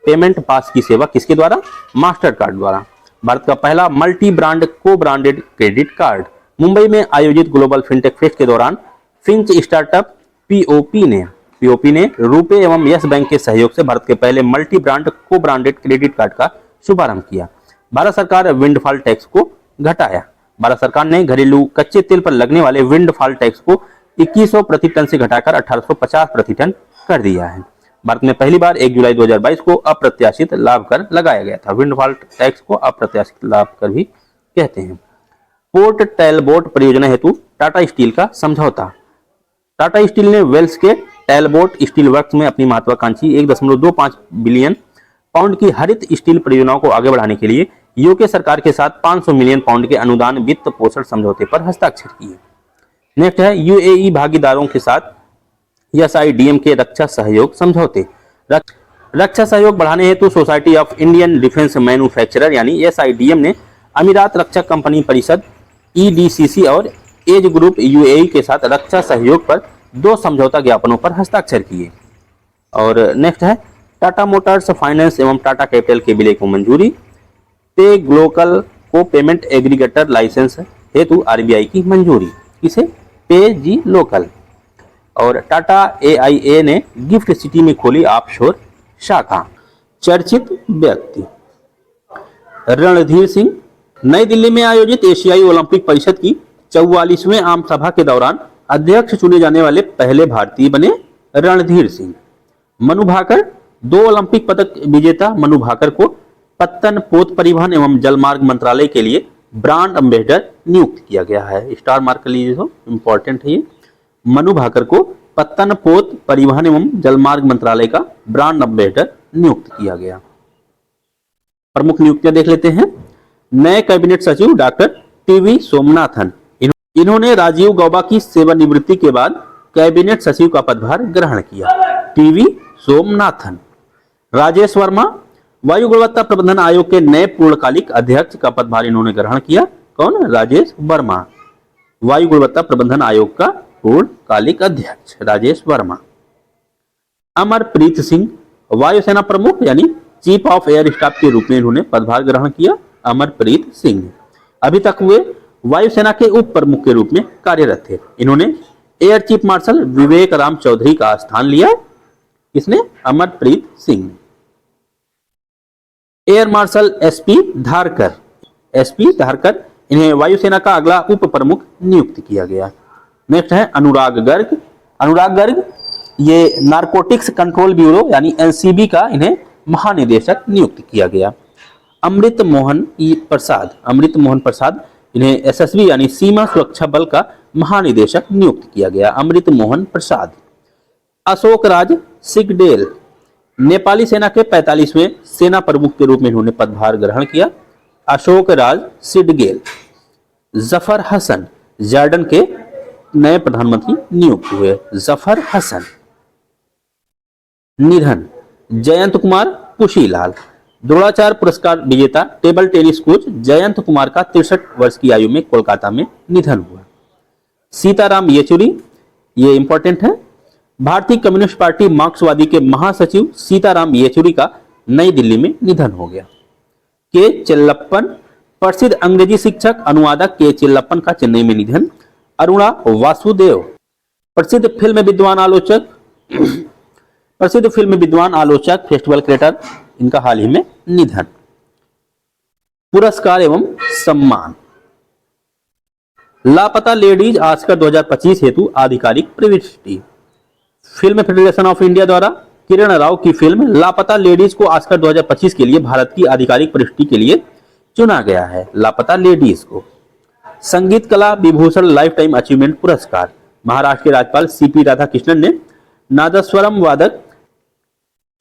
[SPEAKER 1] पेमेंट पास की सेवा किसके द्वारा? मास्टर कार्ड द्वारा। भारत का पहला मल्टी ब्रांड को ब्रांडेड क्रेडिट कार्ड। मुंबई में आयोजित ग्लोबल फिनटेक फेस्ट के दौरान फिंच स्टार्टअप पीओपी ने रुपे एवं यस बैंक के सहयोग से भारत के पहले मल्टी ब्रांड को ब्रांडेड क्रेडिट कार्ड का शुभारंभ किया। भारत सरकार विंडफॉल टैक्स को घटाया। भारत सरकार ने घरेलू कच्चे तेल पर लगने वाले विंडफॉल टैक्स को 2100 प्रति टन से घटाकर 1850 प्रति टन कर दिया है। भारत में पहली बार 1 जुलाई 2022 को अप्रत्याशित लाभ कर लगाया गया था। विंडफॉल टैक्स को अप्रत्याशित लाभ कर भी कहते हैं। पोर्ट टैलबोट परियोजना हेतु टाटा स्टील का समझौता। टाटा स्टील ने वेल्स के टैलबोट स्टील वर्क्स में अपनी महत्वाकांक्षी 1.25 बिलियन पाउंड की हरित स्टील परियोजनाओं को आगे बढ़ाने के लिए यूके सरकार के साथ 500 मिलियन पाउंड के अनुदान वित्त पोषण समझौते पर हस्ताक्षर किए। नेक्स्ट है यूएई भागीदारों के साथ एसआईडीएम के रक्षा सहयोग समझौते। रक्षा सहयोग बढ़ाने हेतु society of Indian defence manufacturer यानी एसआईडीएम ने अमीरात रक्षा कंपनी परिषद ईडीसीसी और एज ग्रुप यूएई के साथ रक्षा सहयोग पर 2 समझौता ज्ञापनों पर हस्ताक्षर किए। और नेक्स्ट है टाटा मोटर्स फाइनेंस एवं टाटा कैपिटल के विलय को मंजूरी। पे ग्लोकल को पेमेंट एग्रीगेटर लाइसेंस हेतु आरबीआई की मंजूरी। इसे पे जी लोकल। और टाटा एआईए ने गिफ्ट सिटी में खोली ऑफशोर शाखा। चर्चित व्यक्ति रणधीर सिंह। नई दिल्ली में आयोजित एशियाई ओलंपिक परिषद की 44वें आम सभा के दौरान अध्यक्ष चुने जाने वाले पहले भारतीय बने रणधीर सिंह। मनु भाकर 2 ओलंपिक पदक विजेता मनु भाकर को पत्तन पोत परिवहन एवं जलमार्ग मंत्रालय के लिए ब्रांड एम्बेसडर नियुक्त किया गया है। स्टार मार्क कर लीजिए, तो इंपॉर्टेंट है ये। मनु भाकर को पत्तन पोत परिवहन एवं जलमार्ग मंत्रालय का ब्रांड एम्बेसडर नियुक्त किया गया। प्रमुख नियुक्तियां देख लेते हैं। नए कैबिनेट सचिव डॉक्टर टीवी सोमनाथन। इन्होंने राजीव गौबा की सेवानिवृत्ति के बाद कैबिनेट सचिव का पदभार ग्रहण किया। टीवी सोमनाथन। राजेश वर्मा वायु गुणवत्ता प्रबंधन आयोग के नए पूर्णकालिक अध्यक्ष का पदभार इन्होंने ग्रहण किया। कौन? राजेश वर्मा। वायु गुणवत्ता प्रबंधन आयोग का पूर्णकालिक अध्यक्ष राजेश वर्मा। अमरप्रीत सिंह वायुसेना प्रमुख यानी चीफ ऑफ एयर स्टाफ के रूप में इन्होंने पदभार ग्रहण किया। अमरप्रीत सिंह अभी तक वे वायुसेना के उप प्रमुख के रूप में कार्यरत थे। इन्होंने एयर चीफ मार्शल विवेक राम चौधरी का स्थान लिया। किसने? Amarpreet Singh. Air marshal SP Dharkar इन्हें वायुसेना का अगला उप प्रमुख नियुक्त किया गया। नेक्स्ट है अनुराग गर्ग ये नारकोटिक्स कंट्रोल ब्यूरो यानी एनसीबी का इन्हें महानिदेशक नियुक्त किया गया। अमृत मोहन प्रसाद इन्हें एसएसबी यानी सीमा सुरक्षा बल का महानिदेशक नियुक्त किया गया। अमृत मोहन प्रसाद। अशोक राज सिगडेल नेपाली सेना के 45वें सेना प्रमुख के रूप में इन्होंने पदभार ग्रहण किया। अशोक राज सिडगेल। जफर हसन जॉर्डन के नए प्रधानमंत्री नियुक्त हुए। जफर हसन। निधन जयंत कुमार पुशीलाल। द्रोणाचार्य पुरस्कार विजेता table tennis coach Jayant Kumar का 63 वर्ष की आयु में कोलकाता में निधन हुआ। सीताराम येचुरी ये इंपॉर्टेंट है। भारतीय कम्युनिस्ट पार्टी मार्क्सवादी के महासचिव सीताराम येचुरी का नई दिल्ली में निधन हो गया। के चेल्लप्पन प्रसिद्ध अंग्रेजी शिक्षक अनुवादक के चेल्लप्पन का चेन्नई में निधन। अरुणा वासुदेव प्रसिद्ध फिल्म विद्वान आलोचक फेस्टिवल क्रिएटर इनका हाल ही में निधन। पुरस्कार एवं सम्मान। लापता लेडीज ऑस्कर 2025 हेतु आधिकारिक प्रविष्टि। फिल्म फेडरेशन ऑफ इंडिया द्वारा किरण राव की फिल्म लापता लेडीज को ऑस्कर 2025 के लिए भारत की आधिकारिक प्रविष्टि के लिए चुना गया है। लापता लेडीज को। संगीत कला विभूषण लाइफ टाइम अचीवमेंट पुरस्कार। महाराष्ट्र के राज्यपाल सीपी राधाकृष्णन ने नादस्वरम वादक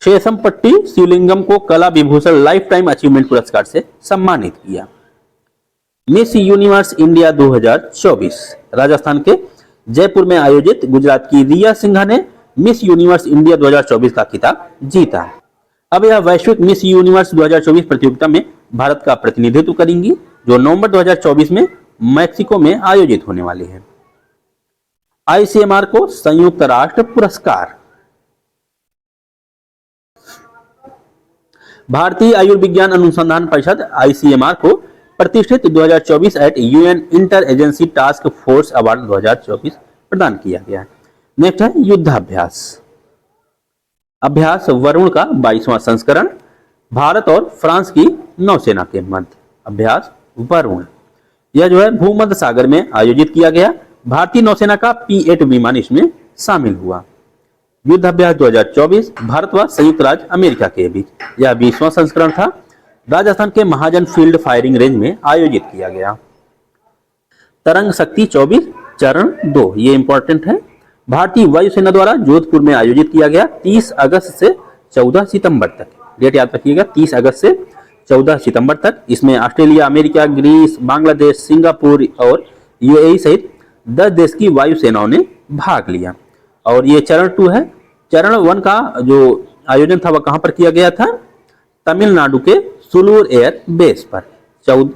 [SPEAKER 1] शेषमपट्टी शिवलिंगम को कला विभूषण लाइफ टाइम अचीवमेंट पुरस्कार से सम्मानित किया। मिस यूनिवर्स इंडिया 2024 राजस्थान के जयपुर में आयोजित गुजरात की रिया सिन्हा ने मिस यूनिवर्स इंडिया 2024 का खिताब जीता। अब यह वैश्विक मिस यूनिवर्स 2024 प्रतियोगिता में भारत का प्रतिनिधित्व करेंगी, जो नवंबर 2024 में मैक्सिको में आयोजित होने वाली है। आईसीएमआर को संयुक्त राष्ट्र पुरस्कार। भारतीय आयुर्विज्ञान अनुसंधान परिषद आईसीएमआर को प्रतिष्ठित 2024 eight UN inter agency task force award 2024 प्रदान किया गया है। नेक्स्ट है युद्धाभ्यास। अभ्यास वरुण का 22वां संस्करण, भारत और फ्रांस की नौसेना के मध्य। अभ्यास वरुण यह जो है भूमध्य सागर में आयोजित किया गया। भारतीय नौसेना का P-8 विमान इसमें शामिल हुआ। युद्धाभ्यास 2024 भारत व संयुक्त राज्य अमेरिका के बीच, यह 20वां संस्करण था। राजस्थान के महाजन फील्ड फायरिंग रेंज में आयोजित किया गया। तरंग शक्ति 24 चरण 2, ये इंपॉर्टेंट है। भारतीय वायुसेना द्वारा जोधपुर में आयोजित किया गया 30 अगस्त से 14 सितंबर तक। डेट याद रखिएगा, 30 अगस्त से 14 सितंबर तक। इसमें Australia, America, Greece, Bangladesh, Singapore और यूएई सहित 10 देश की वायुसेनाओं ने भाग लिया। और ये चरण 2 है। चरण 1 का जो आयोजन था वह कहां पर किया गया था? तमिलनाडु के सुलूर एयर बेस पर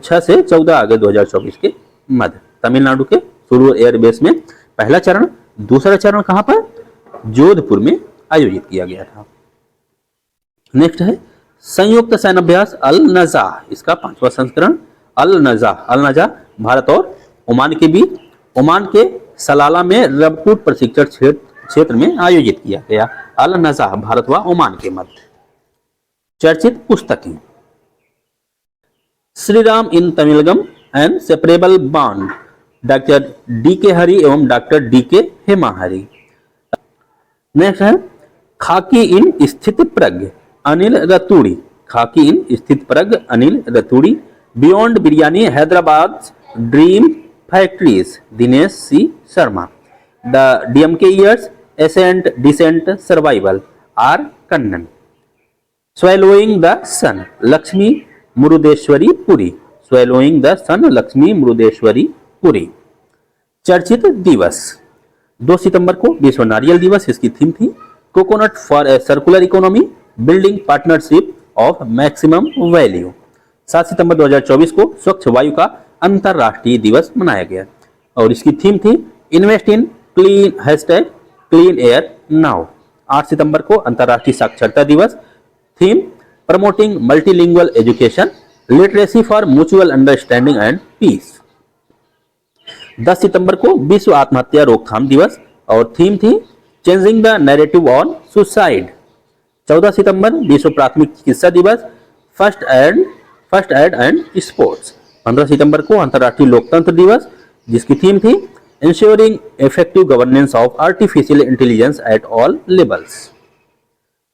[SPEAKER 1] 6 से 14 अगस्त 2024 के मध्य। तमिलनाडु के सुलूर एयर बेस में पहला चरण। दूसरा चरण कहां पर? जोधपुर में आयोजित किया गया था। नेक्स्ट है संयुक्त सैन्य अभ्यास अल नजा, इसका 5वां संस्करण। अल नजा भारत और ओमान के बीच, ओमान के सलाला में रबकुट प्रशिक्षण क्षेत्र में आयोजित किया गया। अल नजा भारत व ओमान के मध्य। चर्चित पुस्तकें Shri Ram in Tamilagam and separable bond, doctor D.K. Hari एवं डॉक्टर D.K. हेमाहरि। नेक्स्ट है खाकी इन स्थित प्रज्ञ अनिल रतूड़ी, खाकी in Sthit Pragya Anil Raturi. Beyond biryani Hyderabad dream factories Dinesh C. Sharma. The DMK years ascent descent survival R. Kannan. Swallowing the sun Lakshmi Murudeshwari Puri, swallowing the sun Lakshmi Murudeshwari Puri. चर्चित दिवस 2 सितंबर को विश्व नारियल दिवस, इसकी थीम थी coconut for a circular economy building partnership of maximum value. 7 सितंबर 2024 को स्वच्छ वायु का अंतरराष्ट्रीय दिवस मनाया गया और इसकी थीम थी invest in clean #clean air now. 8 सितंबर को अंतरराष्ट्रीय साक्षरता दिवस, theme promoting multilingual education literacy for mutual understanding and peace. 10 सितंबर को विश्व आत्महत्या रोकथाम दिवस और थीम थी changing the narrative on suicide. 14 सितंबर विश्व प्राथमिक चिकित्सा दिवस, फर्स्ट एड एंड स्पोर्ट्स। 15 सितंबर को अंतर्राष्ट्रीय लोकतंत्र दिवस, जिसकी थीम थी ensuring effective governance of artificial intelligence at all levels.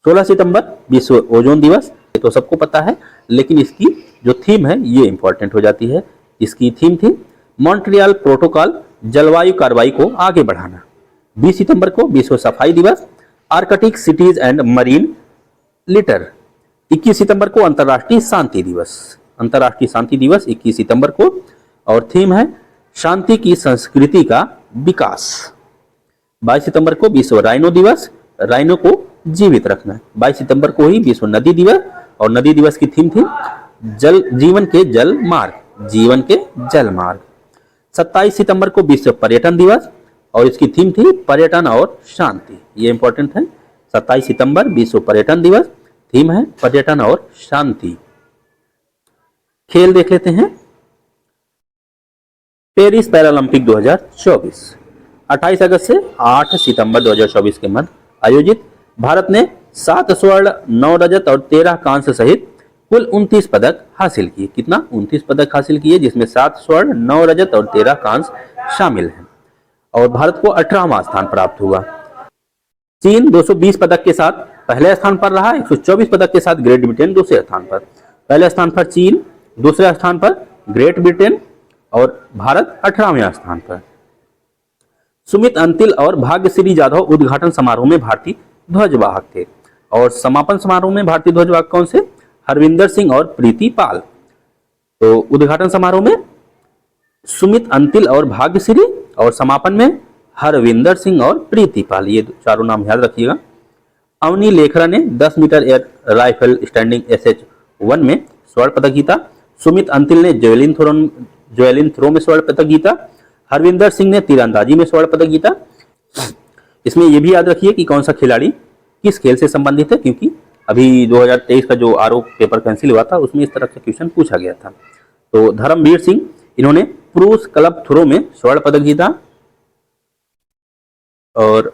[SPEAKER 1] 16 सितंबर विश्व ओजोन दिवस, ये तो सबको पता है, लेकिन इसकी जो थीम है ये इंपॉर्टेंट हो जाती है। इसकी थीम थी मॉन्ट्रियल प्रोटोकॉल जलवायु कार्रवाई को आगे बढ़ाना। 20 सितंबर को विश्व सफाई दिवस, Arctic cities and marine litre. 21 सितंबर को अंतर्राष्ट्रीय शांति दिवस, अंतर्राष्ट्रीय शांति दिवस 21 सितंबर को, और थीम है शांति की संस्कृति का विकास। 22 सितंबर को विश्व राइनो दिवस, राइनो को जीवित रखना। 22 सितंबर को ही विश्व नदी दिवस, और नदी दिवस की थीम थी जीवन के जल मार्ग, जीवन के जल मार्ग। 27 सितंबर को विश्व पर्यटन दिवस और इसकी थीम थी पर्यटन और शांति, ये इंपॉर्टेंट है। 27 सितंबर विश्व पर्यटन दिवस, थीम है पर्यटन और शांति। खेल देख लेते हैं। पेरिस पैरालंपिक 2024 28 अगस्त से 8 सितंबर 2024 के मध्य आयोजित। भारत ने 7 स्वर्ण 9 रजत और 13 कांस्य सहित कुल 29 पदक हासिल किए। कितना? 29 पदक हासिल किए, जिसमें 7 स्वर्ण 9 रजत और 13 कांस्य शामिल हैं, और भारत को 18वां स्थान प्राप्त हुआ। चीन 220 पदक के साथ पहले स्थान पर रहा, 124 पदक के साथ ग्रेट ब्रिटेन दूसरे स्थान पर। पहले स्थान पर चीन, दूसरे स्थान पर ग्रेट ब्रिटेन और भारत 18वें स्थान पर। सुमित अंतिल और भाग्यश्री जाधव उद्घाटन समारोह में भारतीय ध्वजवाहक थे, और समापन समारोह में भारतीय ध्वजवाहक कौन से? हरविंदर सिंह और प्रीति पाल। तो उद्घाटन समारोह में सुमित अंतिल और भाग्यश्री, और समापन में हरविंदर सिंह और प्रीति पाल, ये चारों नाम याद रखिएगा। अवनी लेखरा ने 10 metre air rifle standing SH1 में स्वर्ण पदक जीता। सुमित अंतिल ने जेवलिन थ्रो में स्वर्ण पदक जीता। हरविंदर सिंह ने तीरंदाजी में स्वर्ण पदक जीता। इसमें यह भी याद रखिए कि कौन सा खिलाड़ी किस खेल से संबंधित है, क्योंकि अभी 2023 का जो आरओ पेपर कैंसिल हुआ था उसमें इस तरह का क्वेश्चन पूछा गया था। तो धर्मवीर सिंह, इन्होंने पुरुष क्लब थ्रो में स्वर्ण पदक जीता। और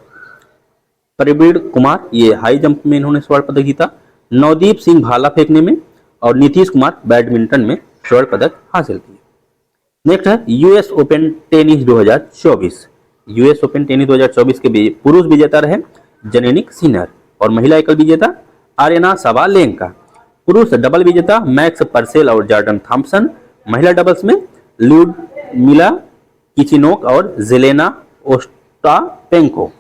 [SPEAKER 1] प्रवीण कुमार, ये हाई जंप में इन्होंने स्वर्ण पदक जीता। नवदीप सिंह भाला फेंकने में, और नीतीश कुमार बैडमिंटन में स्वर्ण पदक हासिल किए। नेक्स्ट है US open tennis 2024। US open tennis 2024 के पुरुष विजेता रहे जेनेनिक सिनर, और महिला एकल विजेता आर्यना सवालेंका। पुरुष डबल विजेता मैक्स परसेल और जॉर्डन थॉम्पसन। महिला डबल्स में ल्यूडमिला किचिनोक और जेलेना ओस्टापेंको।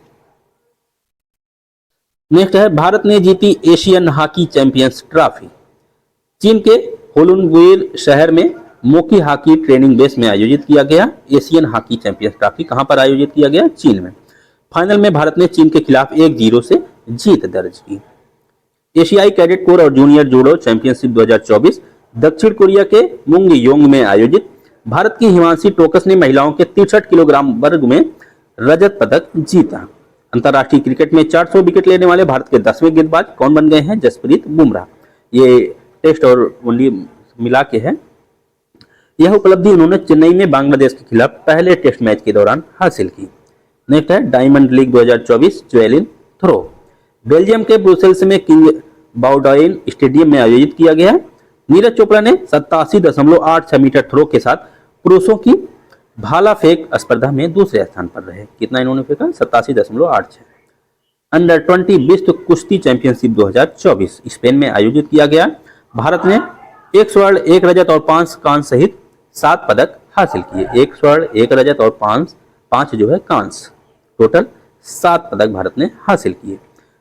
[SPEAKER 1] नेक्स्ट है भारत ने जीती एशियन हॉकी चैंपियंस ट्रॉफी। चीन के होलुनबुएल शहर में मोकी हॉकी ट्रेनिंग बेस में आयोजित किया गया एशियन हॉकी चैंपियंस ट्रॉफी कहां पर आयोजित किया गया? चीन में। फाइनल में भारत ने चीन के खिलाफ 1-0 से जीत दर्ज की। एशियाई कैडेट कोर और जूनियर जूडो चैंपियनशिप 2024 दक्षिण कोरिया के मुंगयोंग में आयोजित। भारत की हिमांशी टोकस ने महिलाओं के 63 किलोग्राम वर्ग में रजत पदक जीता। अंतर्राष्ट्रीय क्रिकेट में 400 विकेट लेने वाले भारत के 10वें गेंदबाज कौन बन गए हैं? जसप्रीत बुमराह। ये टेस्ट और वनडे मिला के है। यह उपलब्धि उन्होंने चेन्नई में बांग्लादेश के खिलाफ पहले टेस्ट मैच के दौरान हासिल की। नेक्स्ट है diamond league 2024 javelin throw. Belgium के ब्रुसेल्स में किंग बाउडाइन स्टेडियम में आयोजित किया गया। नीरज चोपड़ा ने 87.86 मीटर थ्रो के साथ पुरुषों की भाला फेंक स्पर्धा में दूसरे स्थान पर रहे। कितना इन्होंने फेंका? 87.86। अंडर 20 विश्व कुश्ती चैंपियनशिप 2024 स्पेन में आयोजित किया गया। भारत ने 1 स्वर्ण 1 रजत और 5 कांस्य सहित 7 पदक हासिल किए। 1 स्वर्ण 1 रजत और 5 जो है कांस्य, टोटल 7 पदक भारत ने हासिल किए।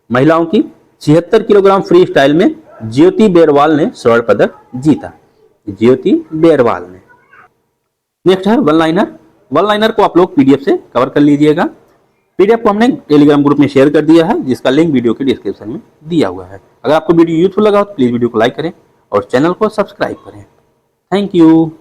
[SPEAKER 1] महिलाओं की 76 किलोग्राम फ्री स्टाइल में ज्योति बेरवाल ने स्वर्ण पदक जीता। ज्योति बेरवाल ने। नेक्स्ट है वन लाइनर। वन लाइनर को आप लोग पीडीएफ से कवर कर लीजिएगा। पीडीएफ को हमने टेलीग्राम ग्रुप में शेयर कर दिया है, जिसका लिंक वीडियो के डिस्क्रिप्शन में दिया हुआ है। अगर आपको वीडियो यूजफुल लगा हो तो प्लीज वीडियो को लाइक करें और चैनल को सब्सक्राइब करें। Thank you.